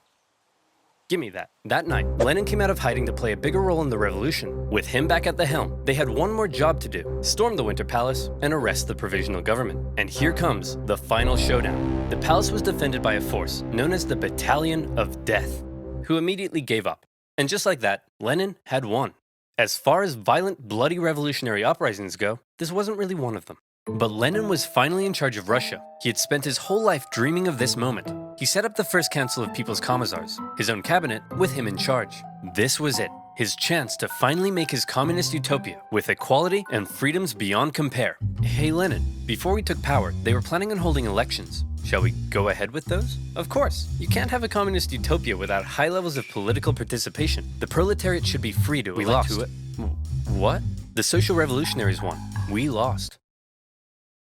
S1: Gimme that. That night, Lenin came out of hiding to play a bigger role in the revolution. With him back at the helm, they had one more job to do: storm the Winter Palace and arrest the provisional government. And here comes the final showdown. The palace was defended by a force known as the Battalion of Death, who immediately gave up. And just like that, Lenin had won. As far as violent, bloody revolutionary uprisings go, this wasn't really one of them. But Lenin was finally in charge of Russia. He had spent his whole life dreaming of this moment. He set up the first Council of People's Commissars, his own cabinet, with him in charge. This was it, his chance to finally make his communist utopia with equality and freedoms beyond compare. Hey Lenin, before we took power, they were planning on holding elections. Shall we go ahead with those? Of course. You can't have a communist utopia without high levels of political participation. The proletariat should be free to elect who it. What? The social revolutionaries won. We lost.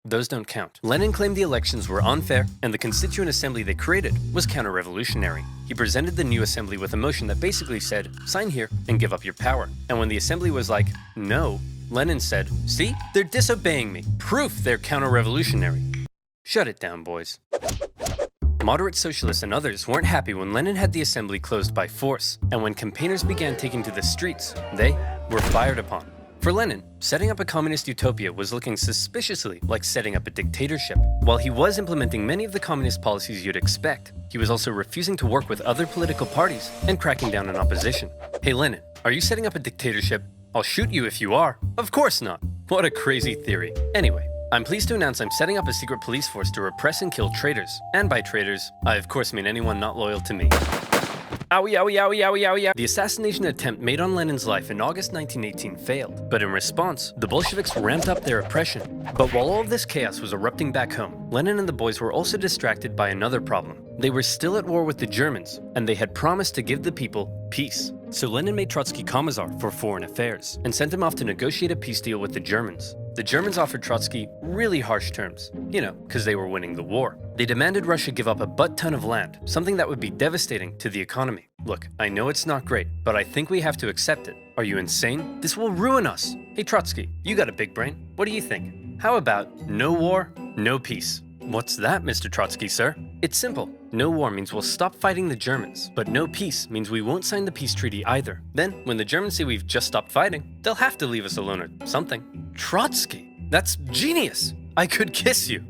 S1: Those don't count. Lenin claimed the elections were unfair, and the Constituent Assembly they created was counter-revolutionary. He presented the new assembly with a motion that basically said, sign here and give up your power. And when the assembly was like, no, Lenin said, see, they're disobeying me. Proof they're counter-revolutionary. Shut it down, boys. Moderate socialists and others weren't happy when Lenin had the assembly closed by force, and when campaigners began taking to the streets, they were fired upon. For Lenin, setting up a communist utopia was looking suspiciously like setting up a dictatorship. While he was implementing many of the communist policies you'd expect, he was also refusing to work with other political parties and cracking down on opposition. Hey Lenin, are you setting up a dictatorship? I'll shoot you if you are. Of course not. What a crazy theory. Anyway, I'm pleased to announce I'm setting up a secret police force to repress and kill traitors. And by traitors, I of course mean anyone not loyal to me. Owie, owie, owie, owie, owie. The assassination attempt made on Lenin's life in August 1918 failed, but in response, the Bolsheviks ramped up their oppression. But while all of this chaos was erupting back home, Lenin and the boys were also distracted by another problem. They were still at war with the Germans, and they had promised to give the people peace. So Lenin made Trotsky Commissar for Foreign Affairs, and sent him off to negotiate a peace deal with the Germans. The Germans offered Trotsky really harsh terms, because they were winning the war. They demanded Russia give up a butt-ton of land, something that would be devastating to the economy. Look, I know it's not great, but I think we have to accept it. Are you insane? This will ruin us. Hey Trotsky, you got a big brain. What do you think? How about no war, no peace? What's that, Mr. Trotsky, sir? It's simple. No war means we'll stop fighting the Germans, but no peace means we won't sign the peace treaty either. Then, when the Germans say we've just stopped fighting, they'll have to leave us alone or something. Trotsky, that's genius! I could kiss you.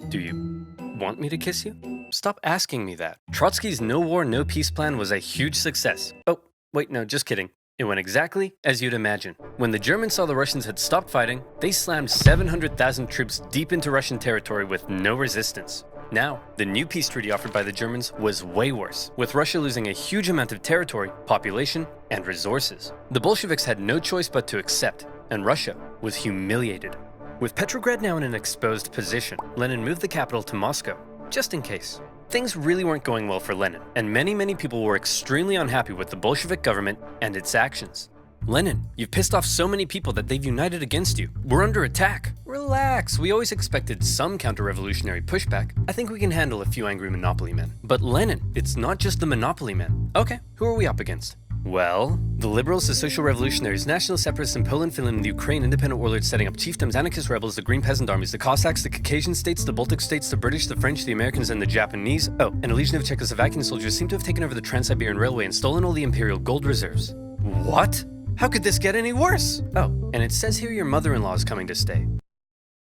S1: Do you want me to kiss you? Stop asking me that. Trotsky's no war, no peace plan was a huge success. Oh, wait, no, just kidding. It went exactly as you'd imagine. When the Germans saw the Russians had stopped fighting, they slammed 700,000 troops deep into Russian territory with no resistance. Now, the new peace treaty offered by the Germans was way worse, with Russia losing a huge amount of territory, population, and resources. The Bolsheviks had no choice but to accept, and Russia was humiliated. With Petrograd now in an exposed position, Lenin moved the capital to Moscow, just in case. Things really weren't going well for Lenin, and many people were extremely unhappy with the Bolshevik government and its actions. Lenin, you've pissed off so many people that they've united against you. We're under attack. Relax, we always expected some counter-revolutionary pushback. I think we can handle a few angry monopoly men. But Lenin, it's not just the monopoly men. Okay, who are we up against? Well, the liberals, the social revolutionaries, national separatists in Poland, Finland, and the Ukraine, independent warlords setting up chiefdoms, anarchist rebels, the Green Peasant armies, the Cossacks, the Caucasian states, the Baltic states, the British, the French, the Americans, and the Japanese. Oh, and a legion of Czechoslovakian soldiers seem to have taken over the Trans-Siberian Railway and stolen all the imperial gold reserves. What? How could this get any worse? Oh, and it says here your mother-in-law is coming to stay.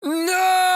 S1: No!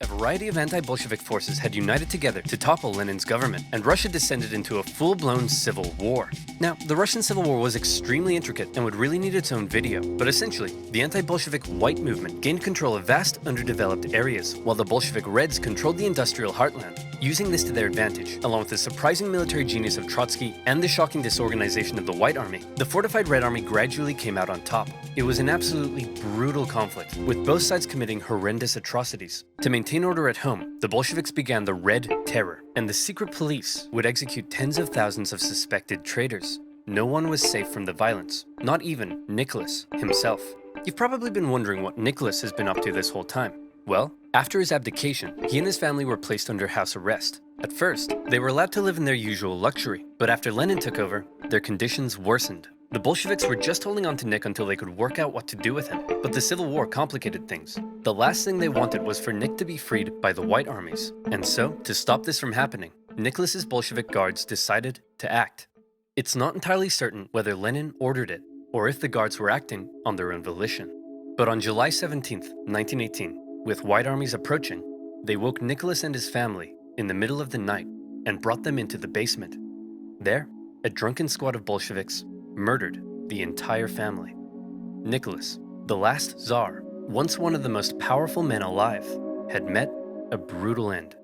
S1: A variety of anti-Bolshevik forces had united together to topple Lenin's government, and Russia descended into a full-blown civil war. Now, the Russian Civil War was extremely intricate and would really need its own video, but essentially, the anti-Bolshevik white movement gained control of vast, underdeveloped areas, while the Bolshevik Reds controlled the industrial heartland. Using this to their advantage, along with the surprising military genius of Trotsky and the shocking disorganization of the White Army, the fortified Red Army gradually came out on top. It was an absolutely brutal conflict, with both sides committing horrendous atrocities. To maintain order at home, the Bolsheviks began the Red Terror, and the secret police would execute tens of thousands of suspected traitors. No one was safe from the violence, not even Nicholas himself. You've probably been wondering what Nicholas has been up to this whole time. Well, after his abdication, he and his family were placed under house arrest. At first, they were allowed to live in their usual luxury, but after Lenin took over, their conditions worsened. The Bolsheviks were just holding on to Nick until they could work out what to do with him, but the Civil War complicated things. The last thing they wanted was for Nick to be freed by the White Armies, and so, to stop this from happening, Nicholas's Bolshevik guards decided to act. It's not entirely certain whether Lenin ordered it or if the guards were acting on their own volition. But on July 17th, 1918, with White armies approaching, they woke Nicholas and his family in the middle of the night and brought them into the basement. There, a drunken squad of Bolsheviks murdered the entire family. Nicholas, the last Tsar, once one of the most powerful men alive, had met a brutal end.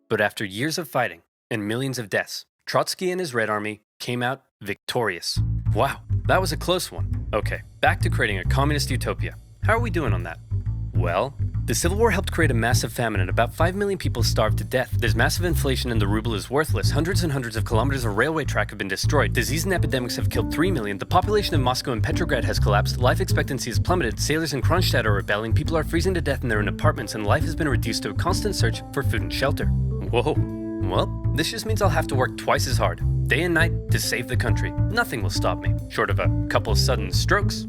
S1: But after years of fighting and millions of deaths, Trotsky and his Red Army came out victorious. Wow, that was a close one. Okay, back to creating a communist utopia. How are we doing on that? Well, the Civil War helped create a massive famine and about 5 million people starved to death. There's massive inflation and the ruble is worthless. Hundreds and hundreds of kilometers of railway track have been destroyed. Disease and epidemics have killed 3 million. The population of Moscow and Petrograd has collapsed. Life expectancy has plummeted. Sailors in Kronstadt are rebelling. People are freezing to death in their own apartments and life has been reduced to a constant search for food and shelter. Whoa. Well, this just means I'll have to work twice as hard, day and night, to save the country. Nothing will stop me, short of a couple sudden strokes.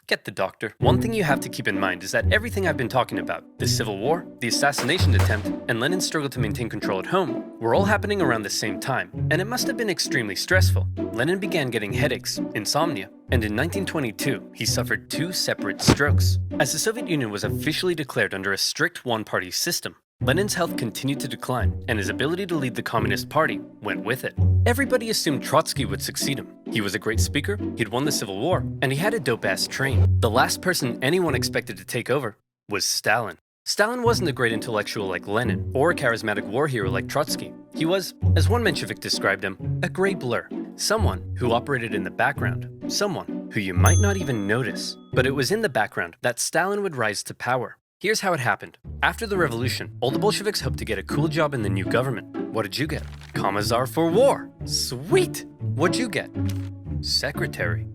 S1: Get the doctor. One thing you have to keep in mind is that everything I've been talking about, the Civil War, the assassination attempt, and Lenin's struggle to maintain control at home, were all happening around the same time, and it must have been extremely stressful. Lenin began getting headaches, insomnia, and in 1922, he suffered 2 separate strokes. As the Soviet Union was officially declared under a strict one-party system, Lenin's health continued to decline, and his ability to lead the Communist Party went with it. Everybody assumed Trotsky would succeed him. He was a great speaker, he'd won the Civil War, and he had a dope-ass train. The last person anyone expected to take over was Stalin. Stalin wasn't a great intellectual like Lenin, or a charismatic war hero like Trotsky. He was, as one Menshevik described him, a gray blur. Someone who operated in the background. Someone who you might not even notice. But it was in the background that Stalin would rise to power. Here's how it happened. After the revolution, all the Bolsheviks hoped to get a cool job in the new government. What did you get? Commissar for War. Sweet! What'd you get? Secretary.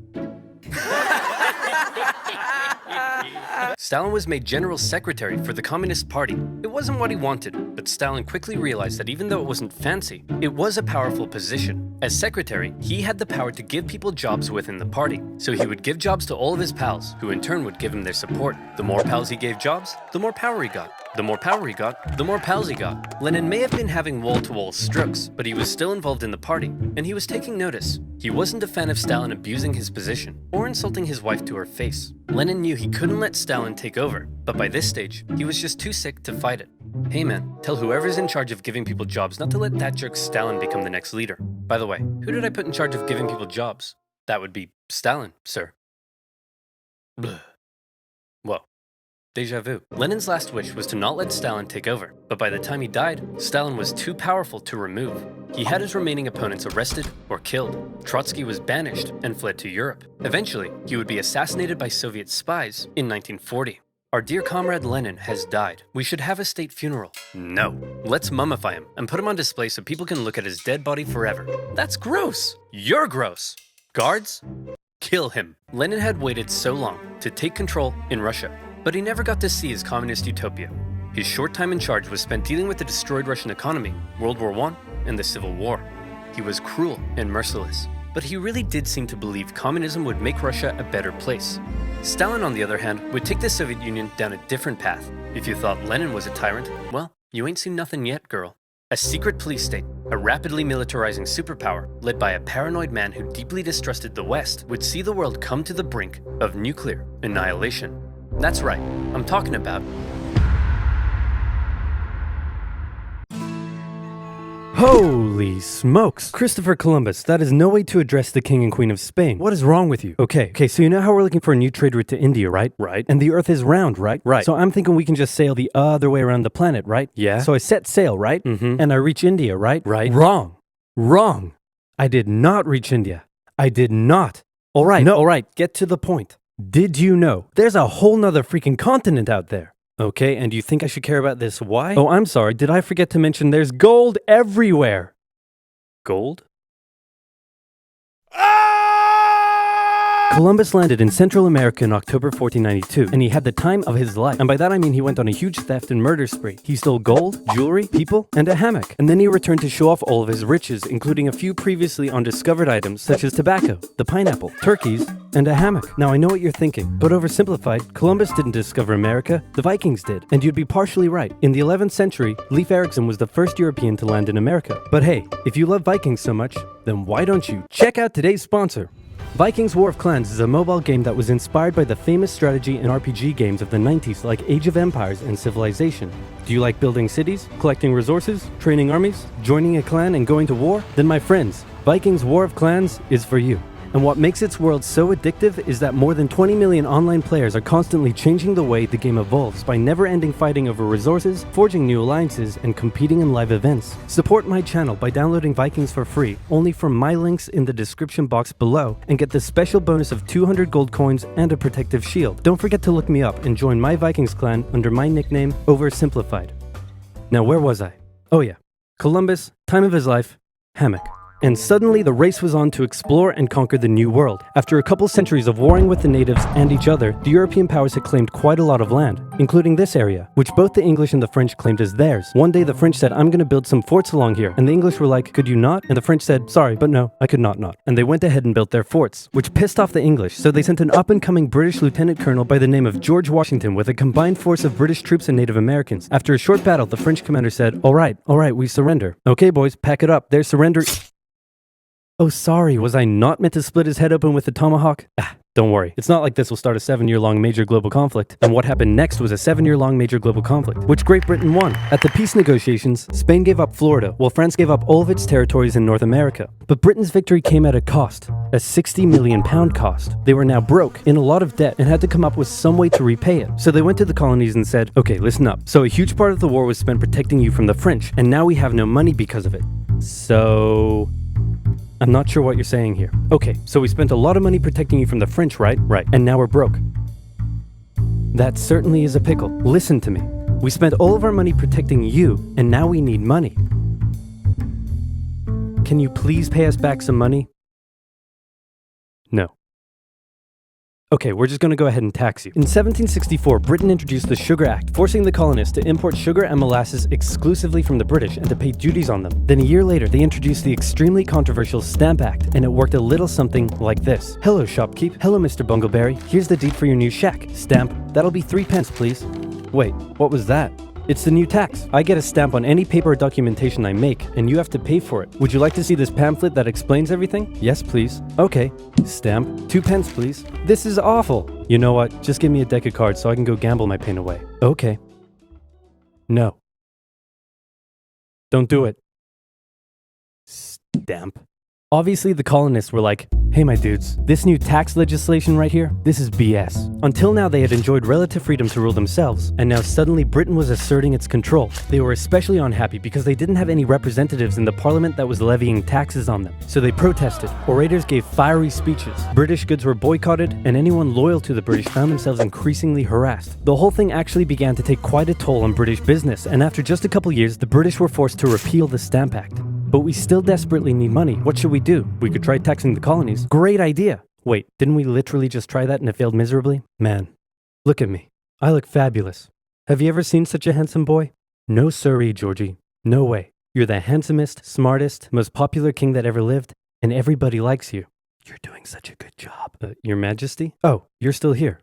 S1: Stalin was made general secretary for the Communist Party. It wasn't what he wanted, but Stalin quickly realized that even though it wasn't fancy, it was a powerful position. As secretary, he had the power to give people jobs within the party. So he would give jobs to all of his pals, who in turn would give him their support. The more pals he gave jobs, the more power he got. The more power he got, the more pals he got. Lenin may have been having wall-to-wall strokes, but he was still involved in the party, and he was taking notice. He wasn't a fan of Stalin abusing his position, or insulting his wife to her face. Lenin knew he couldn't let Stalin take over, but by this stage, he was just too sick to fight it. Hey man, tell whoever's in charge of giving people jobs not to let that jerk Stalin become the next leader. By the way, who did I put in charge of giving people jobs? That would be Stalin, sir. Blah. Whoa. Deja vu. Lenin's last wish was to not let Stalin take over, but by the time he died, Stalin was too powerful to remove. He had his remaining opponents arrested or killed. Trotsky was banished and fled to Europe. Eventually, he would be assassinated by Soviet spies in 1940. Our dear comrade Lenin has died. We should have a state funeral. No. Let's mummify him and put him on display so people can look at his dead body forever. That's gross. You're gross. Guards, kill him. Lenin had waited so long to take control in Russia, but he never got to see his communist utopia. His short time in charge was spent dealing with the destroyed Russian economy, World War I, and the Civil War. He was cruel and merciless, but he really did seem to believe communism would make Russia a better place. Stalin, on the other hand, would take the Soviet Union down a different path. If you thought Lenin was a tyrant, well, you ain't seen nothing yet, girl. A secret police state, a rapidly militarizing superpower, led by a paranoid man who deeply distrusted the West, would see the world come to the brink of nuclear annihilation. That's right, I'm talking about...
S2: Holy smokes! Christopher Columbus, that is no way to address the King and Queen of Spain. What is wrong with you? Okay, so you know how we're looking for a new trade route to India, right?
S1: Right.
S2: And the Earth is round, right?
S1: Right.
S2: So I'm thinking we can just sail the other way around the planet, right?
S1: Yeah.
S2: So I set sail, right?
S1: Mm-hmm.
S2: And I reach India, right?
S1: Right.
S2: Wrong. I did not reach India. I did not. All right, get to the point. Did you know there's a whole nother freaking continent out there? Okay, and do you think I should care about this? Why? Oh, I'm sorry. Did I forget to mention there's gold everywhere?
S1: Gold?
S2: Columbus landed in Central America in October 1492, and he had the time of his life. And by that I mean he went on a huge theft and murder spree. He stole gold, jewelry, people, and a hammock. And then he returned to show off all of his riches, including a few previously undiscovered items such as tobacco, the pineapple, turkeys, and a hammock. Now I know what you're thinking, but oversimplified, Columbus didn't discover America, the Vikings did. And you'd be partially right. In the 11th century, Leif Erikson was the first European to land in America. But hey, if you love Vikings so much, then why don't you check out today's sponsor? Vikings War of Clans is a mobile game that was inspired by the famous strategy and RPG games of the 90s like Age of Empires and Civilization. Do you like building cities, collecting resources, training armies, joining a clan and going to war? Then my friends, Vikings War of Clans is for you. And what makes its world so addictive is that more than 20 million online players are constantly changing the way the game evolves by never-ending fighting over resources, forging new alliances, and competing in live events. Support my channel by downloading Vikings for free, only from my links in the description box below, and get the special bonus of 200 gold coins and a protective shield. Don't forget to look me up and join my Vikings clan under my nickname, Oversimplified. Now where was I? Oh yeah, Columbus, time of his life, hammock. And suddenly the race was on to explore and conquer the New World. After a couple centuries of warring with the natives and each other, the European powers had claimed quite a lot of land, including this area, which both the English and the French claimed as theirs. One day the French said, "I'm gonna build some forts along here." And the English were like, "Could you not?" And the French said, "Sorry, but no, I could not." And they went ahead and built their forts, which pissed off the English, so they sent an up-and-coming British lieutenant colonel by the name of George Washington with a combined force of British troops and Native Americans. After a short battle, the French commander said, all right, we surrender." "Okay, boys, pack it up. There's surrender." Oh, sorry, was I not meant to split his head open with a tomahawk? Don't worry, it's not like this will start a 7-year-long major global conflict. And what happened next was a 7-year-long major global conflict, which Great Britain won. At the peace negotiations, Spain gave up Florida, while France gave up all of its territories in North America. But Britain's victory came at a cost, a £60 million cost. They were now broke, in a lot of debt, and had to come up with some way to repay it. So they went to the colonies and said, okay, listen up. So a huge part of the war was spent protecting you from the French, and now we have no money because of it. So... I'm not sure what you're saying here. Okay, so we spent a lot of money protecting you from the French, right? Right. And now we're broke. That certainly is a pickle. Listen to me. We spent all of our money protecting you, and now we need money. Can you please pay us back some money? No. Okay, we're just gonna go ahead and tax you. In 1764, Britain introduced the Sugar Act, forcing the colonists to import sugar and molasses exclusively from the British and to pay duties on them. Then a year later, they introduced the extremely controversial Stamp Act, and it worked a little something like this. Hello, shopkeep. Hello, Mr. Bungleberry. Here's the deed for your new shack. Stamp. That'll be 3 pence, please. Wait, what was that? It's the new tax. I get a stamp on any paper or documentation I make, and you have to pay for it. Would you like to see this pamphlet that explains everything? Yes, please. Okay. Stamp. 2 pence, please. This is awful. You know what? Just give me a deck of cards so I can go gamble my pain away. Okay. No. Don't do it. Stamp. Obviously, the colonists were like, hey my dudes, this new tax legislation right here, this is BS. Until now they had enjoyed relative freedom to rule themselves, and now suddenly Britain was asserting its control. They were especially unhappy because they didn't have any representatives in the parliament that was levying taxes on them. So they protested. Orators gave fiery speeches. British goods were boycotted, and anyone loyal to the British found themselves increasingly harassed. The whole thing actually began to take quite a toll on British business, and after just a couple years, the British were forced to repeal the Stamp Act. But we still desperately need money. What should we do? We could try taxing the colonies. Great idea. Wait, didn't we literally just try that and it failed miserably? Man, look at me. I look fabulous. Have you ever seen such a handsome boy? No siree, Georgie. No way. You're the handsomest, smartest, most popular king that ever lived, and everybody likes you. You're doing such a good job. Your Majesty? Oh, you're still here.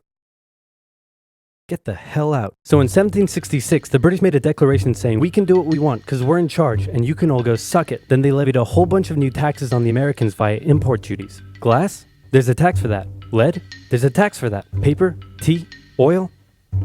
S2: Get the hell out. So in 1766, the British made a declaration saying, we can do what we want because we're in charge and you can all go suck it. Then they levied a whole bunch of new taxes on the Americans via import duties. Glass? There's a tax for that. Lead? There's a tax for that. Paper? Tea? Oil?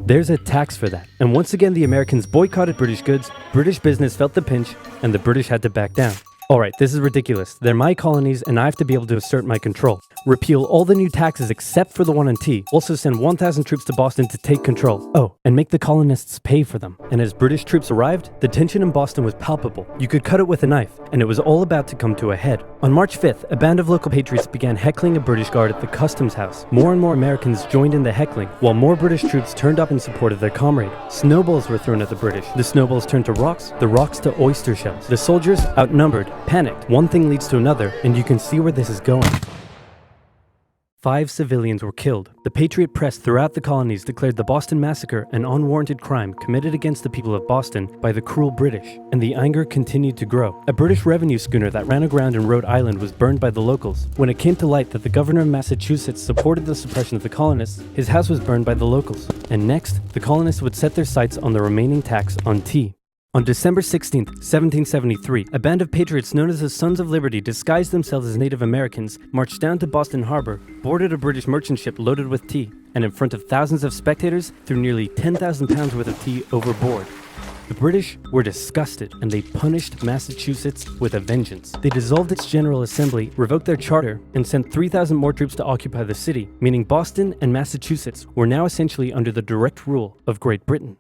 S2: There's a tax for that. And once again, the Americans boycotted British goods, British business felt the pinch, and the British had to back down. Alright, this is ridiculous. They're my colonies and I have to be able to assert my control. Repeal all the new taxes except for the one on tea. Also send 1,000 troops to Boston to take control. Oh, and make the colonists pay for them. And as British troops arrived, the tension in Boston was palpable. You could cut it with a knife, and it was all about to come to a head. On March 5th, a band of local patriots began heckling a British guard at the customs house. More and more Americans joined in the heckling, while more British troops turned up in support of their comrade. Snowballs were thrown at the British. The snowballs turned to rocks, the rocks to oyster shells. The soldiers, outnumbered, panicked. One thing leads to another, and you can see where this is going. 5 civilians were killed. The Patriot press throughout the colonies declared the Boston Massacre an unwarranted crime committed against the people of Boston by the cruel British, and the anger continued to grow. A British revenue schooner that ran aground in Rhode Island was burned by the locals. When it came to light that the governor of Massachusetts supported the suppression of the colonists, his house was burned by the locals. And next, the colonists would set their sights on the remaining tax on tea. On December 16, 1773, a band of patriots known as the Sons of Liberty disguised themselves as Native Americans, marched down to Boston Harbor, boarded a British merchant ship loaded with tea, and in front of thousands of spectators, threw nearly 10,000 pounds worth of tea overboard. The British were disgusted, and they punished Massachusetts with a vengeance. They dissolved its General Assembly, revoked their charter, and sent 3,000 more troops to occupy the city, meaning Boston and Massachusetts were now essentially under the direct rule of Great Britain.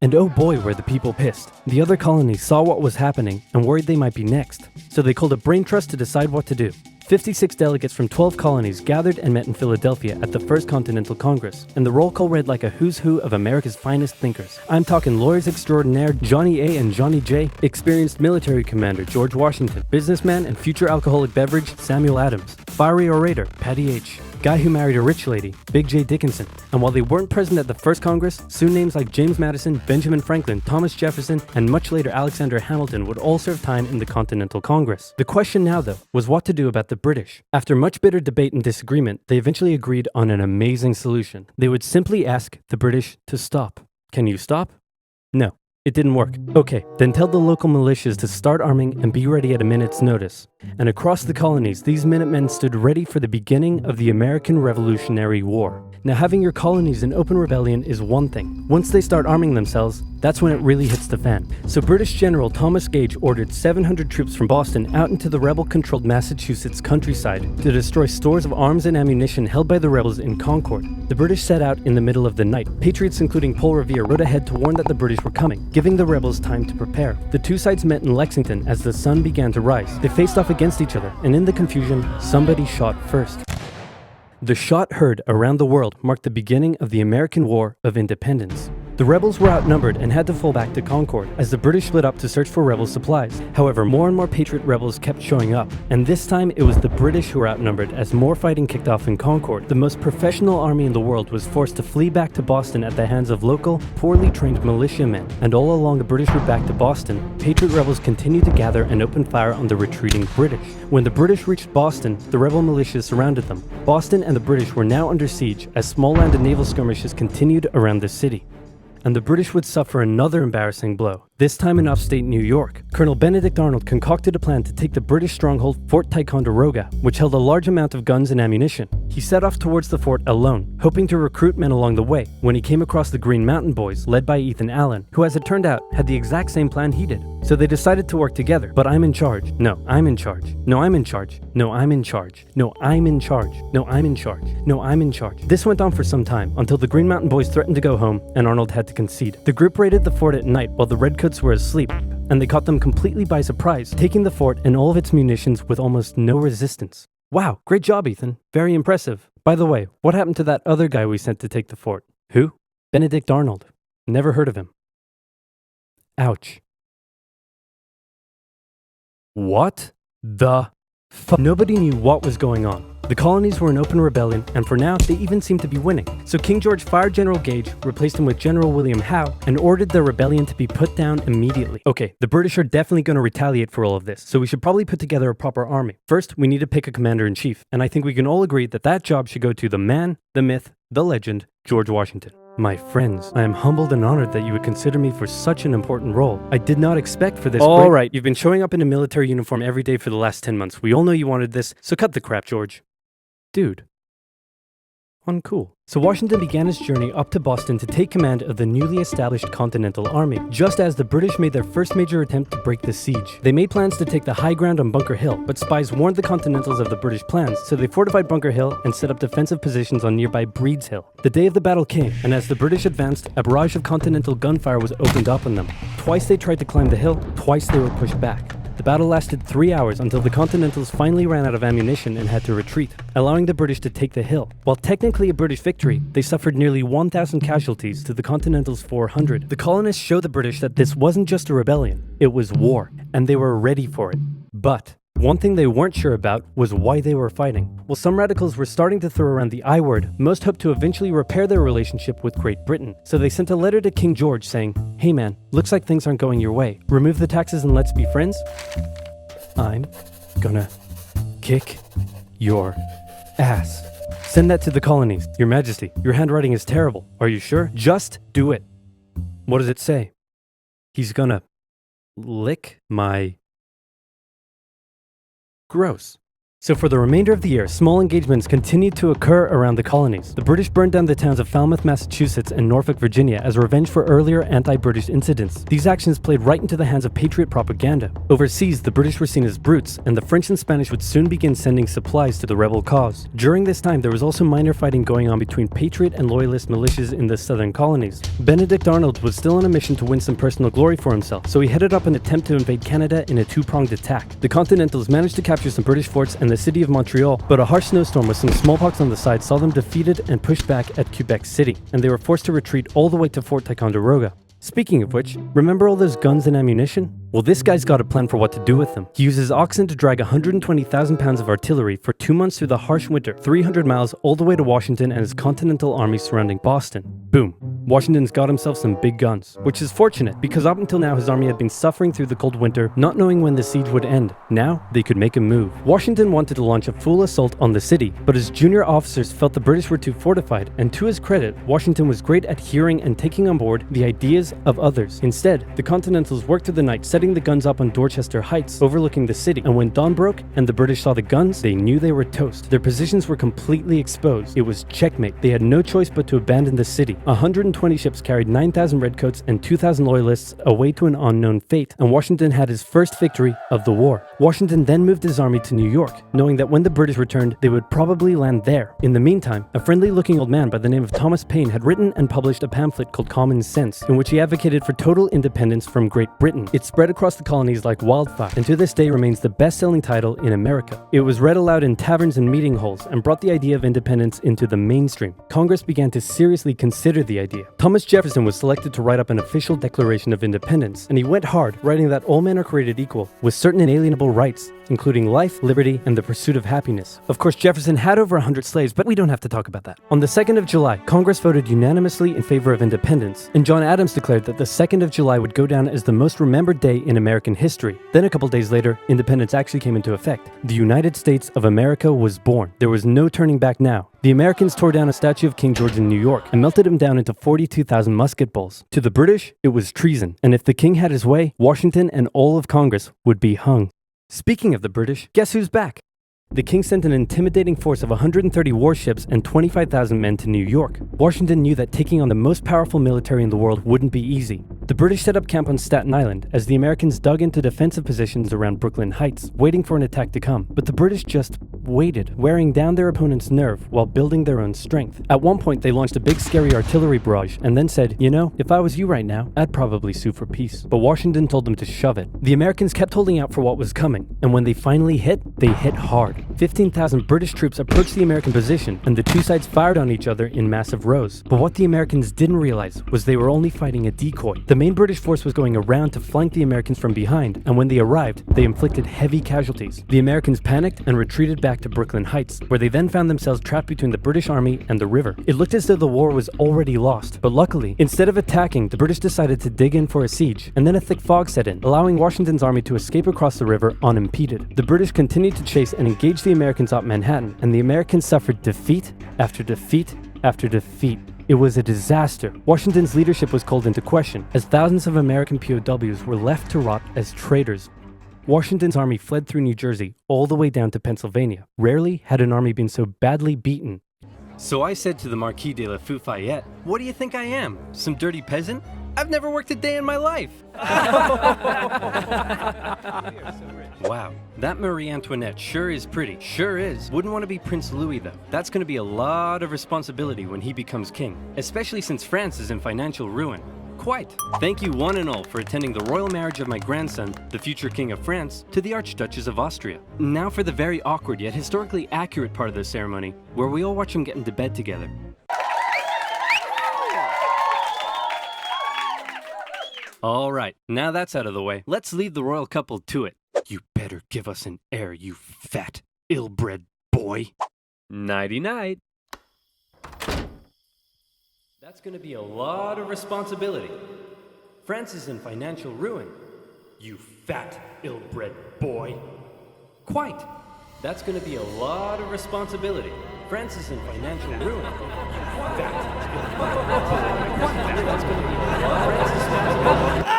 S2: And oh boy, were the people pissed. The other colonies saw what was happening and worried they might be next. So they called a brain trust to decide what to do. 56 delegates from 12 colonies gathered and met in Philadelphia at the First Continental Congress, and the roll call read like a who's who of America's finest thinkers. I'm talking lawyers extraordinaire Johnny A. and Johnny J, experienced military commander George Washington, businessman and future alcoholic beverage Samuel Adams, fiery orator Patty H., guy who married a rich lady, Big J. Dickinson. And while they weren't present at the first Congress, soon names like James Madison, Benjamin Franklin, Thomas Jefferson, and much later Alexander Hamilton would all serve time in the Continental Congress. The question now, though, was what to do about the British. After much bitter debate and disagreement, they eventually agreed on an amazing solution. They would simply ask the British to stop. Can you stop? No. It didn't work. Okay, then tell the local militias to start arming and be ready at a minute's notice. And across the colonies, these Minutemen stood ready for the beginning of the American Revolutionary War. Now, having your colonies in open rebellion is one thing. Once they start arming themselves, that's when it really hits the fan. So British General Thomas Gage ordered 700 troops from Boston out into the rebel-controlled Massachusetts countryside to destroy stores of arms and ammunition held by the rebels in Concord. The British set out in the middle of the night. Patriots including Paul Revere rode ahead to warn that the British were coming, giving the rebels time to prepare. The two sides met in Lexington as the sun began to rise. They faced off against each other, and in the confusion, somebody shot first. The shot heard around the world marked the beginning of the American War of Independence. The rebels were outnumbered and had to fall back to Concord as the British split up to search for rebel supplies. However, more and more Patriot rebels kept showing up, and this time it was the British who were outnumbered as more fighting kicked off in Concord. The most professional army in the world was forced to flee back to Boston at the hands of local, poorly trained militiamen. And all along the British route back to Boston, Patriot rebels continued to gather and open fire on the retreating British. When the British reached Boston, the rebel militias surrounded them. Boston and the British were now under siege as small land and naval skirmishes continued around the city. And the British would suffer another embarrassing blow, this time in upstate New York. Colonel Benedict Arnold concocted a plan to take the British stronghold Fort Ticonderoga, which held a large amount of guns and ammunition. He set off towards the fort alone, hoping to recruit men along the way, when he came across the Green Mountain Boys, led by Ethan Allen, who as it turned out, had the exact same plan he did. So they decided to work together. But I'm in charge. No, I'm in charge. No, I'm in charge. No, I'm in charge. No, I'm in charge. No, I'm in charge. No, I'm in charge. This went on for some time, until the Green Mountain Boys threatened to go home, and Arnold had to concede. The group raided the fort at night while the Redcoats were asleep, and they caught them completely by surprise, taking the fort and all of its munitions with almost no resistance. Wow, great job, Ethan. Very impressive. By the way, what happened to that other guy we sent to take the fort? Who? Benedict Arnold. Never heard of him. Ouch. What the fuck? Nobody knew what was going on. The colonies were in open rebellion, and for now, they even seemed to be winning. So King George fired General Gage, replaced him with General William Howe, and ordered the rebellion to be put down immediately. Okay, the British are definitely going to retaliate for all of this, so we should probably put together a proper army. First, we need to pick a commander-in-chief, and I think we can all agree that that job should go to the man, the myth, the legend, George Washington. My friends, I am humbled and honored that you would consider me for such an important role. I did not expect for this. All right, you've been showing up in a military uniform every day for the last 10 months. We all know you wanted this, so cut the crap, George. Dude. Uncool. So Washington began his journey up to Boston to take command of the newly established Continental Army, just as the British made their first major attempt to break the siege. They made plans to take the high ground on Bunker Hill, but spies warned the Continentals of the British plans, so they fortified Bunker Hill and set up defensive positions on nearby Breed's Hill. The day of the battle came, and as the British advanced, a barrage of Continental gunfire was opened up on them. Twice they tried to climb the hill, twice they were pushed back. The battle lasted 3 hours until the Continentals finally ran out of ammunition and had to retreat, allowing the British to take the hill. While technically a British victory, they suffered nearly 1,000 casualties to the Continentals' 400. The colonists showed the British that this wasn't just a rebellion, it was war, and they were ready for it. But One thing they weren't sure about was why they were fighting. While some radicals were starting to throw around the I word, most hoped to eventually repair their relationship with Great Britain. So they sent a letter to King George saying, "Hey man, looks like things aren't going your way. Remove the taxes and let's be friends. I'm gonna kick your ass." Send that to the colonies. Your Majesty, your handwriting is terrible. Are you sure? Just do it. What does it say? He's gonna lick my... Gross. So for the remainder of the year, small engagements continued to occur around the colonies. The British burned down the towns of Falmouth, Massachusetts and Norfolk, Virginia as revenge for earlier anti-British incidents. These actions played right into the hands of patriot propaganda. Overseas, the British were seen as brutes, and the French and Spanish would soon begin sending supplies to the rebel cause. During this time, there was also minor fighting going on between patriot and loyalist militias in the southern colonies. Benedict Arnold was still on a mission to win some personal glory for himself, so he headed up an attempt to invade Canada in a two-pronged attack. The Continentals managed to capture some British forts and the city of Montreal, but a harsh snowstorm with some smallpox on the side saw them defeated and pushed back at Quebec City, and they were forced to retreat all the way to Fort Ticonderoga. Speaking of which, remember all those guns and ammunition? Well, this guy's got a plan for what to do with them. He uses oxen to drag 120,000 pounds of artillery for 2 months through the harsh winter, 300 miles all the way to Washington and his Continental Army surrounding Boston. Boom. Washington's got himself some big guns, which is fortunate because up until now his army had been suffering through the cold winter, not knowing when the siege would end. Now, they could make a move. Washington wanted to launch a full assault on the city, but his junior officers felt the British were too fortified, and to his credit, Washington was great at hearing and taking on board the ideas of others. Instead, the Continentals worked through the night setting the guns up on Dorchester Heights, overlooking the city, and when dawn broke and the British saw the guns, they knew they were toast. Their positions were completely exposed. It was checkmate. They had no choice but to abandon the city. 120 ships carried 9,000 redcoats and 2,000 loyalists away to an unknown fate, and Washington had his first victory of the war. Washington then moved his army to New York, knowing that when the British returned, they would probably land there. In the meantime, a friendly-looking old man by the name of Thomas Paine had written and published a pamphlet called Common Sense, in which he advocated for total independence from Great Britain. It spread across the colonies like wildfire, and to this day remains the best-selling title in America. It was read aloud in taverns and meeting halls, and brought the idea of independence into the mainstream. Congress began to seriously consider the idea. Thomas Jefferson was selected to write up an official Declaration of Independence, and he went hard, writing that all men are created equal, with certain inalienable rights, including life, liberty, and the pursuit of happiness. Of course, Jefferson had over 100 slaves, but we don't have to talk about that. On the 2nd of July, Congress voted unanimously in favor of independence, and John Adams declared that the 2nd of July would go down as the most remembered day in American history. Then a couple days later, independence actually came into effect. The United States of America was born. There was no turning back now. The Americans tore down a statue of King George in New York and melted him down into 42,000 musket balls. To the British, it was treason, and if the king had his way, Washington and all of Congress would be hung. Speaking of the British, guess who's back? The king sent an intimidating force of 130 warships and 25,000 men to New York. Washington knew that taking on the most powerful military in the world wouldn't be easy. The British set up camp on Staten Island as the Americans dug into defensive positions around Brooklyn Heights, waiting for an attack to come. But the British just waited, wearing down their opponent's nerve while building their own strength. At one point, they launched a big scary artillery barrage and then said, "You know, if I was you right now, I'd probably sue for peace." But Washington told them to shove it. The Americans kept holding out for what was coming, and when they finally hit, they hit hard. 15,000 British troops approached the American position, and the two sides fired on each other in massive rows. But what the Americans didn't realize was they were only fighting a decoy. The main British force was going around to flank the Americans from behind, and when they arrived, they inflicted heavy casualties. The Americans panicked and retreated back to Brooklyn Heights, where they then found themselves trapped between the British army and the river. It looked as though the war was already lost, but luckily, instead of attacking, the British decided to dig in for a siege, and then a thick fog set in, allowing Washington's army to escape across the river unimpeded. The British continued to chase and engage the Americans up Manhattan, and the Americans suffered defeat after defeat after defeat. It was a disaster. Washington's leadership was called into question, as thousands of American POWs were left to rot as traitors. Washington's army fled through New Jersey all the way down to Pennsylvania. Rarely had an army been so badly beaten. So I said to the Marquis de la Fayette, "What do you think I am? Some dirty peasant? I've never worked a day in my life." Wow, that Marie Antoinette sure is pretty. Sure is. Wouldn't want to be Prince Louis though. That's going to be a lot of responsibility when he becomes king, especially since France is in financial ruin. Quite. Thank you one and all for attending the royal marriage of my grandson, the future King of France, to the Archduchess of Austria. Now for the very awkward yet historically accurate part of the ceremony, where we all watch them get into bed together. Alright, now that's out of the way, let's leave the royal couple to it. You better give us an heir, you fat, ill-bred boy. Nighty-night. That's gonna be a lot of responsibility. France is in financial ruin. You fat, ill-bred boy. Quite. That's gonna be a lot of responsibility. France is in financial ruin. You fat, ill-bred boy. That's gonna be a lot of responsibility.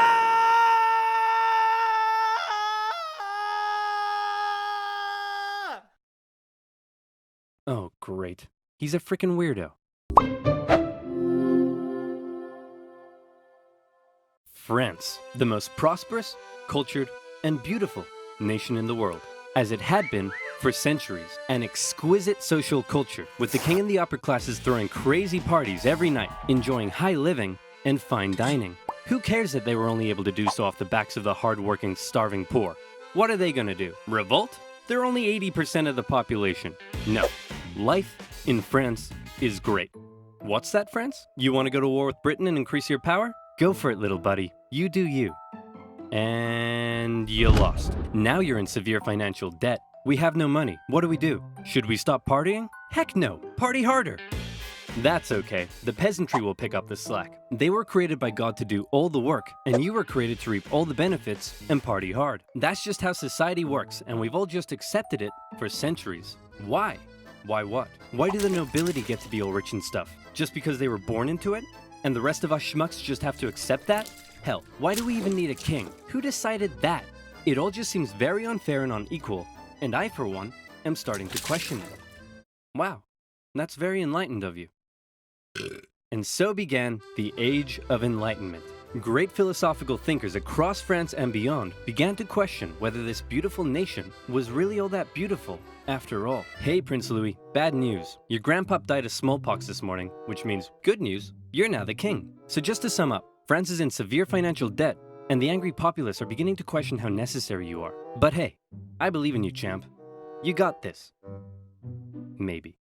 S2: Oh, great. He's a frickin' weirdo. France, the most prosperous, cultured, and beautiful nation in the world, as it had been for centuries. An exquisite social culture, with the king and the upper classes throwing crazy parties every night, enjoying high living and fine dining. Who cares that they were only able to do so off the backs of the hard-working, starving poor? What are they gonna do? Revolt? They're only 80% of the population. No. Life in France is great. What's that, France? You want to go to war with Britain and increase your power? Go for it, little buddy. You do you. And you lost. Now you're in severe financial debt. We have no money. What do we do? Should we stop partying? Heck no. Party harder. That's okay. The peasantry will pick up the slack. They were created by God to do all the work, and you were created to reap all the benefits and party hard. That's just how society works, and we've all just accepted it for centuries. Why? Why what? Why do the nobility get to be all rich and stuff? Just because they were born into it? And the rest of us schmucks just have to accept that? Hell, why do we even need a king? Who decided that? It all just seems very unfair and unequal, and I, for one, am starting to question it. Wow, that's very enlightened of you. And so began the Age of Enlightenment. Great philosophical thinkers across France and beyond began to question whether this beautiful nation was really all that beautiful after all. Hey, Prince Louis, bad news. Your grandpop died of smallpox this morning, which means good news, you're now the king. So just to sum up, France is in severe financial debt, and the angry populace are beginning to question how necessary you are. But hey, I believe in you, champ. You got this. Maybe.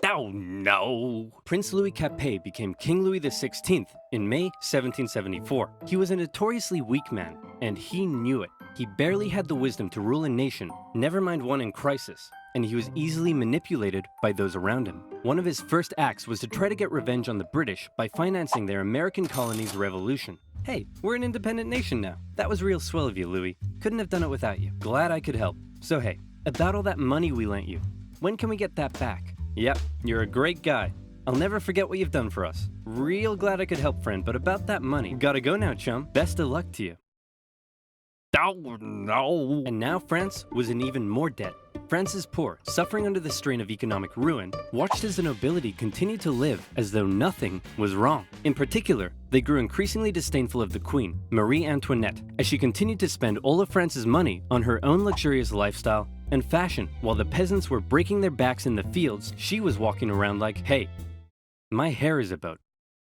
S2: Oh no! Prince Louis Capet became King Louis XVI in May 1774. He was a notoriously weak man, and he knew it. He barely had the wisdom to rule a nation, never mind one in crisis, and he was easily manipulated by those around him. One of his first acts was to try to get revenge on the British by financing their American colony's revolution. Hey, we're an independent nation now. That was real swell of you, Louis. Couldn't have done it without you. Glad I could help. So hey, about all that money we lent you, when can we get that back? Yep, you're a great guy. I'll never forget what you've done for us. Real glad I could help, friend, but about that money, gotta go now, chum. Best of luck to you. Oh no! And now France was in even more debt. France's poor, suffering under the strain of economic ruin, watched as the nobility continued to live as though nothing was wrong. In particular, they grew increasingly disdainful of the Queen, Marie Antoinette, as she continued to spend all of France's money on her own luxurious lifestyle and fashion. While the peasants were breaking their backs in the fields, she was walking around like, hey, my hair is about.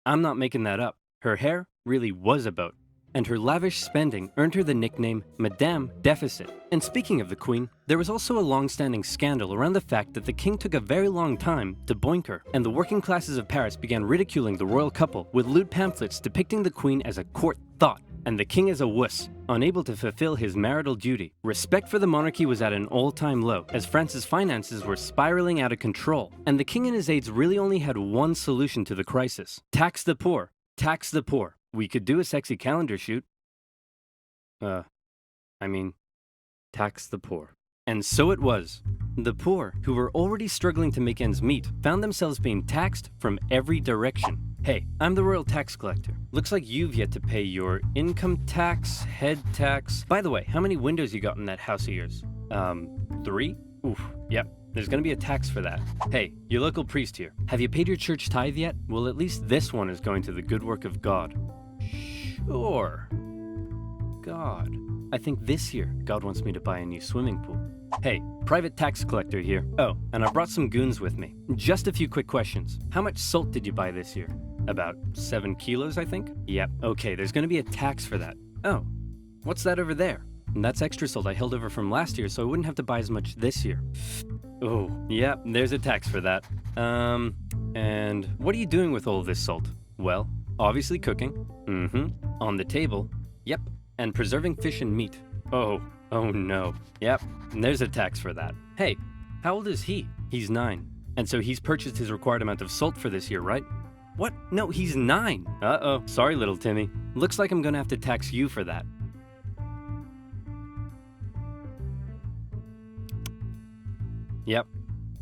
S2: I'm not making that up. Her hair really was about. And her lavish spending earned her the nickname Madame Deficit. And speaking of the Queen, there was also a long-standing scandal around the fact that the king took a very long time to boink her, and the working classes of Paris began ridiculing the royal couple with lewd pamphlets depicting the Queen as a court thought, and the king as a wuss, unable to fulfill his marital duty. Respect for the monarchy was at an all-time low, as France's finances were spiraling out of control, and the king and his aides really only had one solution to the crisis. Tax the poor. Tax the poor. We could do a sexy calendar shoot. Tax the poor. And so it was. The poor, who were already struggling to make ends meet, found themselves being taxed from every direction. Hey, I'm the royal tax collector. Looks like you've yet to pay your income tax, head tax. By the way, how many windows you got in that house of yours? 3? Oof, yep. There's gonna be a tax for that. Hey, your local priest here. Have you paid your church tithe yet? Well, at least this one is going to the good work of God. Sure. God. I think this year, God wants me to buy a new swimming pool. Hey, private tax collector here. Oh, and I brought some goons with me. Just a few quick questions. How much salt did you buy this year? About 7 kilos, I think? Yep. Okay, there's gonna be a tax for that. Oh, what's that over there? And that's extra salt I held over from last year, so I wouldn't have to buy as much this year. Oh, yeah, there's a tax for that. And what are you doing with all of this salt? Well, obviously cooking. On the table. Yep. And preserving fish and meat.
S1: Oh no. Yep, and there's a tax for that. Hey, how old is he? He's 9. And so he's purchased his required amount of salt for this year, right? What? No, he's 9. Uh-oh. Sorry, little Timmy. Looks like I'm gonna have to tax you for that. Yep,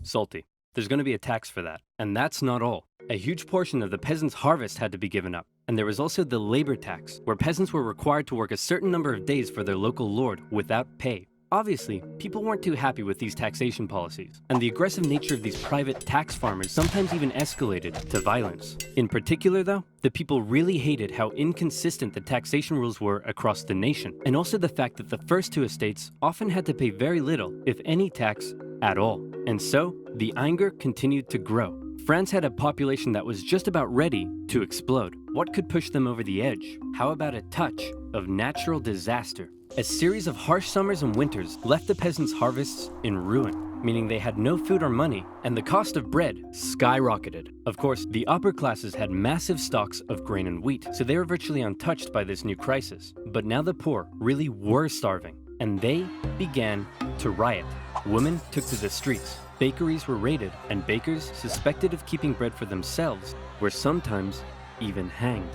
S1: salty. There's gonna be a tax for that. And that's not all. A huge portion of the peasants' harvest had to be given up. And there was also the labor tax, where peasants were required to work a certain number of days for their local lord without pay. Obviously, people weren't too happy with these taxation policies, and the aggressive nature of these private tax farmers sometimes even escalated to violence. In particular though, the people really hated how inconsistent the taxation rules were across the nation, and also the fact that the first 2 estates often had to pay very little, if any tax at all. And so, the anger continued to grow. France had a population that was just about ready to explode. What could push them over the edge? How about a touch of natural disaster? A series of harsh summers and winters left the peasants' harvests in ruin, meaning they had no food or money, and the cost of bread skyrocketed. Of course, the upper classes had massive stocks of grain and wheat, so they were virtually untouched by this new crisis. But now the poor really were starving, and they began to riot. Women took to the streets, bakeries were raided, and bakers suspected of keeping bread for themselves were sometimes even hanged.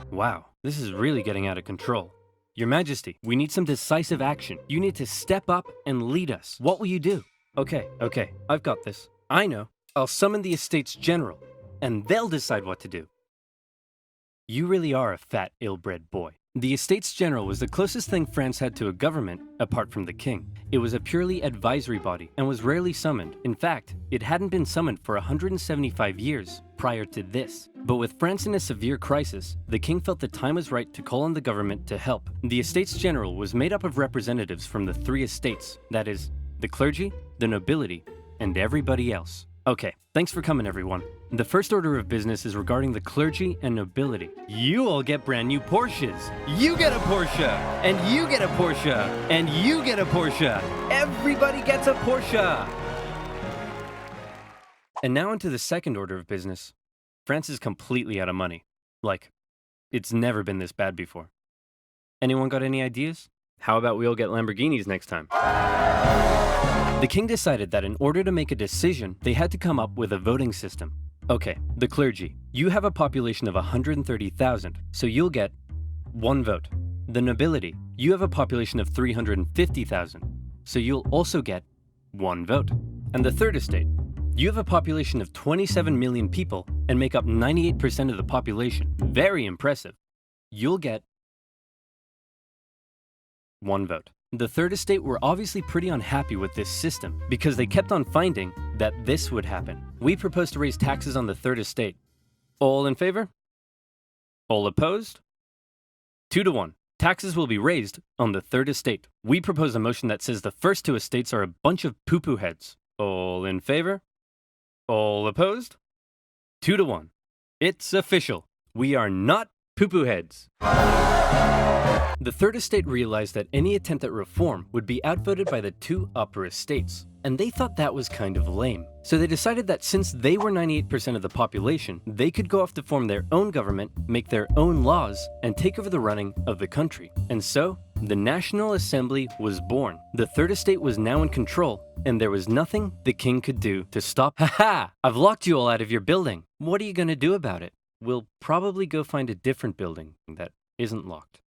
S1: Wow, this is really getting out of control. Your Majesty, we need some decisive action. You need to step up and lead us. What will you do? Okay, I've got this. I know. I'll summon the Estates General, and they'll decide what to do. You really are a fat, ill-bred boy. The Estates General was the closest thing France had to a government, apart from the king. It was a purely advisory body, and was rarely summoned. In fact, it hadn't been summoned for 175 years prior to this. But with France in a severe crisis, the king felt the time was right to call on the government to help. The Estates General was made up of representatives from the 3 estates, that is, the clergy, the nobility, and everybody else. Okay, thanks for coming everyone. The first order of business is regarding the clergy and nobility. You all get brand new Porsches. You get a Porsche, and you get a Porsche, and you get a Porsche. Everybody gets a Porsche. And now into the second order of business. France is completely out of money. Like, it's never been this bad before. Anyone got any ideas? How about we all get Lamborghinis next time? The king decided that in order to make a decision, they had to come up with a voting system. Okay, the clergy. You have a population of 130,000, so you'll get 1 vote. The nobility. You have a population of 350,000, so you'll also get 1 vote. And the third estate. You have a population of 27 million people and make up 98% of the population. Very impressive. You'll get 1 vote. The third estate were obviously pretty unhappy with this system because they kept on finding that this would happen. We propose to raise taxes on the third estate. All in favor? All opposed? 2 to 1. Taxes will be raised on the third estate. We propose a motion that says the first 2 estates are a bunch of poo-poo heads. All in favor? All opposed? 2 to 1. It's official. We are not poo-poo heads. The third estate realized that any attempt at reform would be outvoted by the 2 upper estates, and they thought that was kind of lame. So they decided that since they were 98% of the population, they could go off to form their own government, make their own laws, and take over the running of the country. And so, the National Assembly was born. The third estate was now in control, and there was nothing the king could do to stop. Haha! I've locked you all out of your building. What are you gonna do about it? We'll probably go find a different building that isn't locked.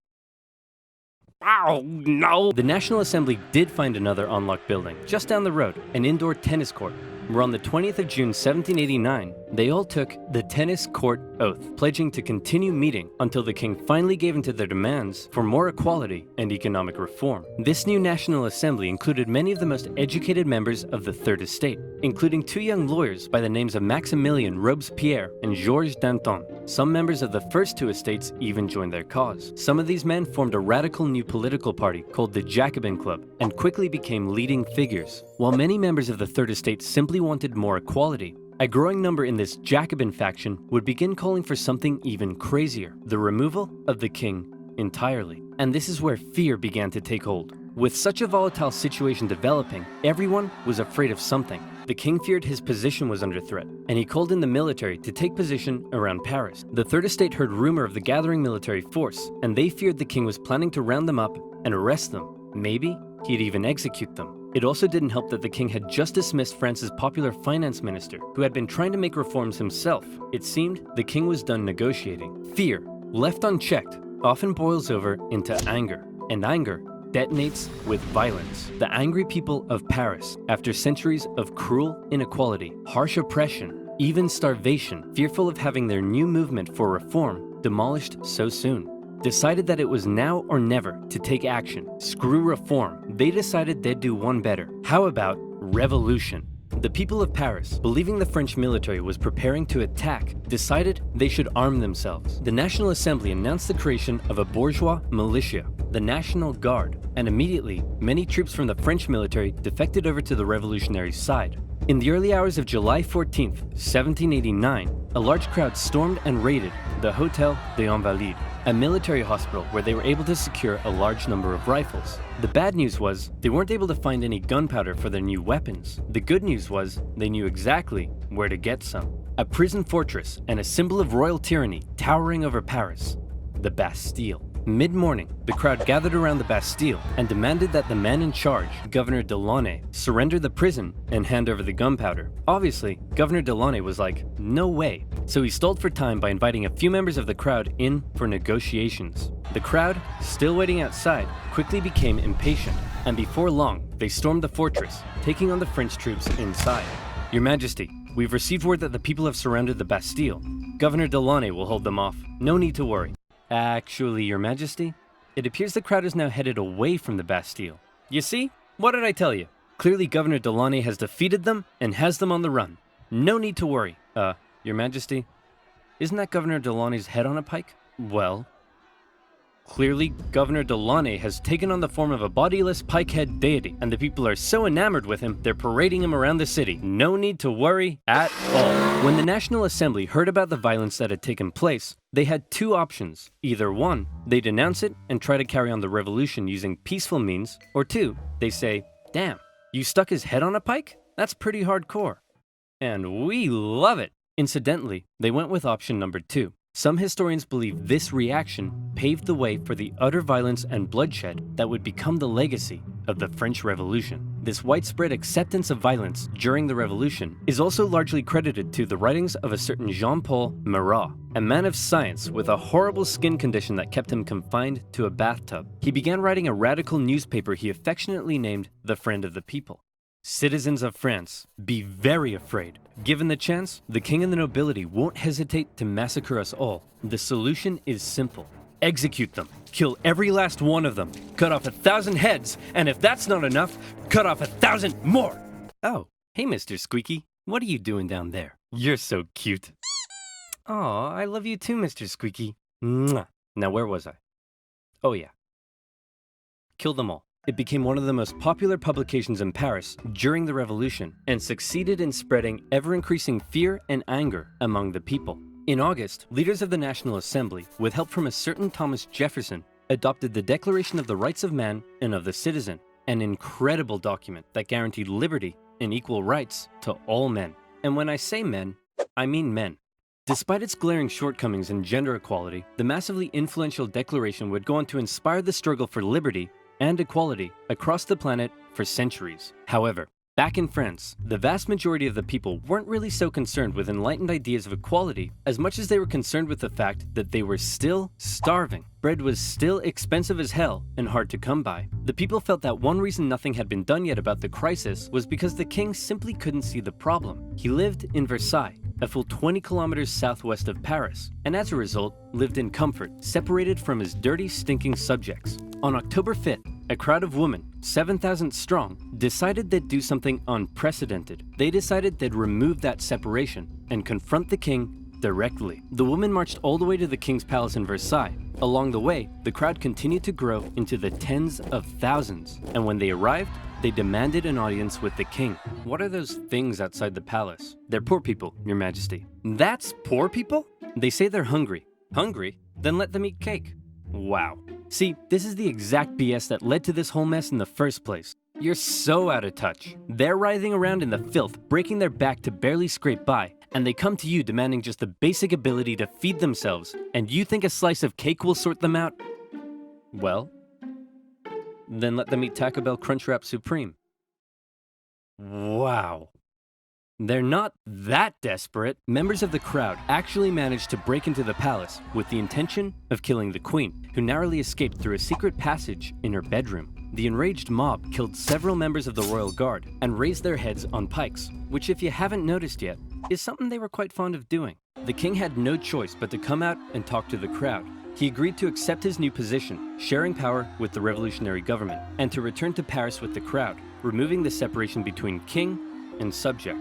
S1: Oh, no! The National Assembly did find another unlocked building, just down the road, an indoor tennis court. Where on the 20th of June 1789, they all took the tennis court oath, pledging to continue meeting until the king finally gave in to their demands for more equality and economic reform. This new National Assembly included many of the most educated members of the Third Estate, including 2 young lawyers by the names of Maximilien Robespierre and Georges Danton. Some members of the first 2 estates even joined their cause. Some of these men formed a radical new political party called the Jacobin Club and quickly became leading figures. While many members of the Third Estate simply wanted more equality, a growing number in this Jacobin faction would begin calling for something even crazier: the removal of the king entirely. And this is where fear began to take hold. With such a volatile situation developing, everyone was afraid of something. The king feared his position was under threat, and he called in the military to take position around Paris. The Third Estate heard rumor of the gathering military force, and they feared the king was planning to round them up and arrest them. Maybe he'd even execute them. It also didn't help that the king had just dismissed France's popular finance minister, who had been trying to make reforms himself. It seemed the king was done negotiating. Fear, left unchecked, often boils over into anger, and anger detonates with violence. The angry people of Paris, after centuries of cruel inequality, harsh oppression, even starvation, fearful of having their new movement for reform demolished so soon, decided that it was now or never to take action. Screw reform. They decided they'd do one better. How about revolution? The people of Paris, believing the French military was preparing to attack, decided they should arm themselves. The National Assembly announced the creation of a bourgeois militia, the National Guard, and immediately, many troops from the French military defected over to the revolutionary side. In the early hours of July 14th, 1789, a large crowd stormed and raided the Hôtel des Invalides, a military hospital where they were able to secure a large number of rifles. The bad news was they weren't able to find any gunpowder for their new weapons. The good news was they knew exactly where to get some. A prison fortress and a symbol of royal tyranny towering over Paris, the Bastille. Mid-morning, the crowd gathered around the Bastille and demanded that the man in charge, Governor Delaunay, surrender the prison and hand over the gunpowder. Obviously, Governor Delaunay was like, no way. So he stalled for time by inviting a few members of the crowd in for negotiations. The crowd, still waiting outside, quickly became impatient, and before long, they stormed the fortress, taking on the French troops inside. Your Majesty, we've received word that the people have surrounded the Bastille. Governor Delaunay will hold them off. No need to worry. Actually, Your Majesty, it appears the crowd is now headed away from the Bastille. You see? What did I tell you? Clearly Governor Delaunay has defeated them and has them on the run. No need to worry. Your Majesty, isn't that Governor Delaunay's head on a pike? Well, clearly Governor Delaunay has taken on the form of a bodiless pike-head deity, and the people are so enamored with him, they're parading him around the city. No need to worry at all. When the National Assembly heard about the violence that had taken place, they had two options. Either one, they denounce it and try to carry on the revolution using peaceful means, or two, they say, damn, you stuck his head on a pike? That's pretty hardcore. And we love it. Incidentally, they went with option number two. Some historians believe this reaction paved the way for the utter violence and bloodshed that would become the legacy of the French Revolution. This widespread acceptance of violence during the Revolution is also largely credited to the writings of a certain Jean-Paul Marat, a man of science with a horrible skin condition that kept him confined to a bathtub. He began writing a radical newspaper he affectionately named The Friend of the People. Citizens of France, be very afraid. Given the chance, the king and the nobility won't hesitate to massacre us all. The solution is simple. Execute them. Kill every last one of them. Cut off 1,000 heads, and if that's not enough, cut off 1,000 more. Oh, hey Mr. Squeaky. What are you doing down there? You're so cute. Aw, I love you too, Mr. Squeaky. Mwah. Now where was I? Oh yeah. Kill them all. It became one of the most popular publications in Paris during the Revolution and succeeded in spreading ever-increasing fear and anger among the people. In August, leaders of the National Assembly, with help from a certain Thomas Jefferson, adopted the Declaration of the Rights of Man and of the Citizen, an incredible document that guaranteed liberty and equal rights to all men. And when I say men, I mean men. Despite its glaring shortcomings in gender equality, the massively influential declaration would go on to inspire the struggle for liberty and equality across the planet for centuries. However, back in France, the vast majority of the people weren't really so concerned with enlightened ideas of equality as much as they were concerned with the fact that they were still starving. Bread was still expensive as hell and hard to come by. The people felt that one reason nothing had been done yet about the crisis was because the king simply couldn't see the problem. He lived in Versailles, a full 20 kilometers southwest of Paris, and as a result, lived in comfort, separated from his dirty, stinking subjects. On October 5th, a crowd of women, 7,000 strong, decided they'd do something unprecedented. They decided they'd remove that separation and confront the king directly. The women marched all the way to the king's palace in Versailles. Along the way, the crowd continued to grow into the tens of thousands, and when they arrived, they demanded an audience with the king. What are those things outside the palace? They're poor people, Your Majesty. That's poor people? They say they're hungry. Hungry? Then let them eat cake. Wow. See, this is the exact BS that led to this whole mess in the first place. You're so out of touch. They're writhing around in the filth, breaking their back to barely scrape by, and they come to you demanding just the basic ability to feed themselves, and you think a slice of cake will sort them out? Well, Then let them eat Taco Bell Crunchwrap Supreme. Wow. They're not that desperate. Members of the crowd actually managed to break into the palace with the intention of killing the queen, who narrowly escaped through a secret passage in her bedroom. The enraged mob killed several members of the royal guard and raised their heads on pikes, which, if you haven't noticed yet, is something they were quite fond of doing. The king had no choice but to come out and talk to the crowd. He agreed to accept his new position, sharing power with the revolutionary government, and to return to Paris with the crowd, removing the separation between king and subject.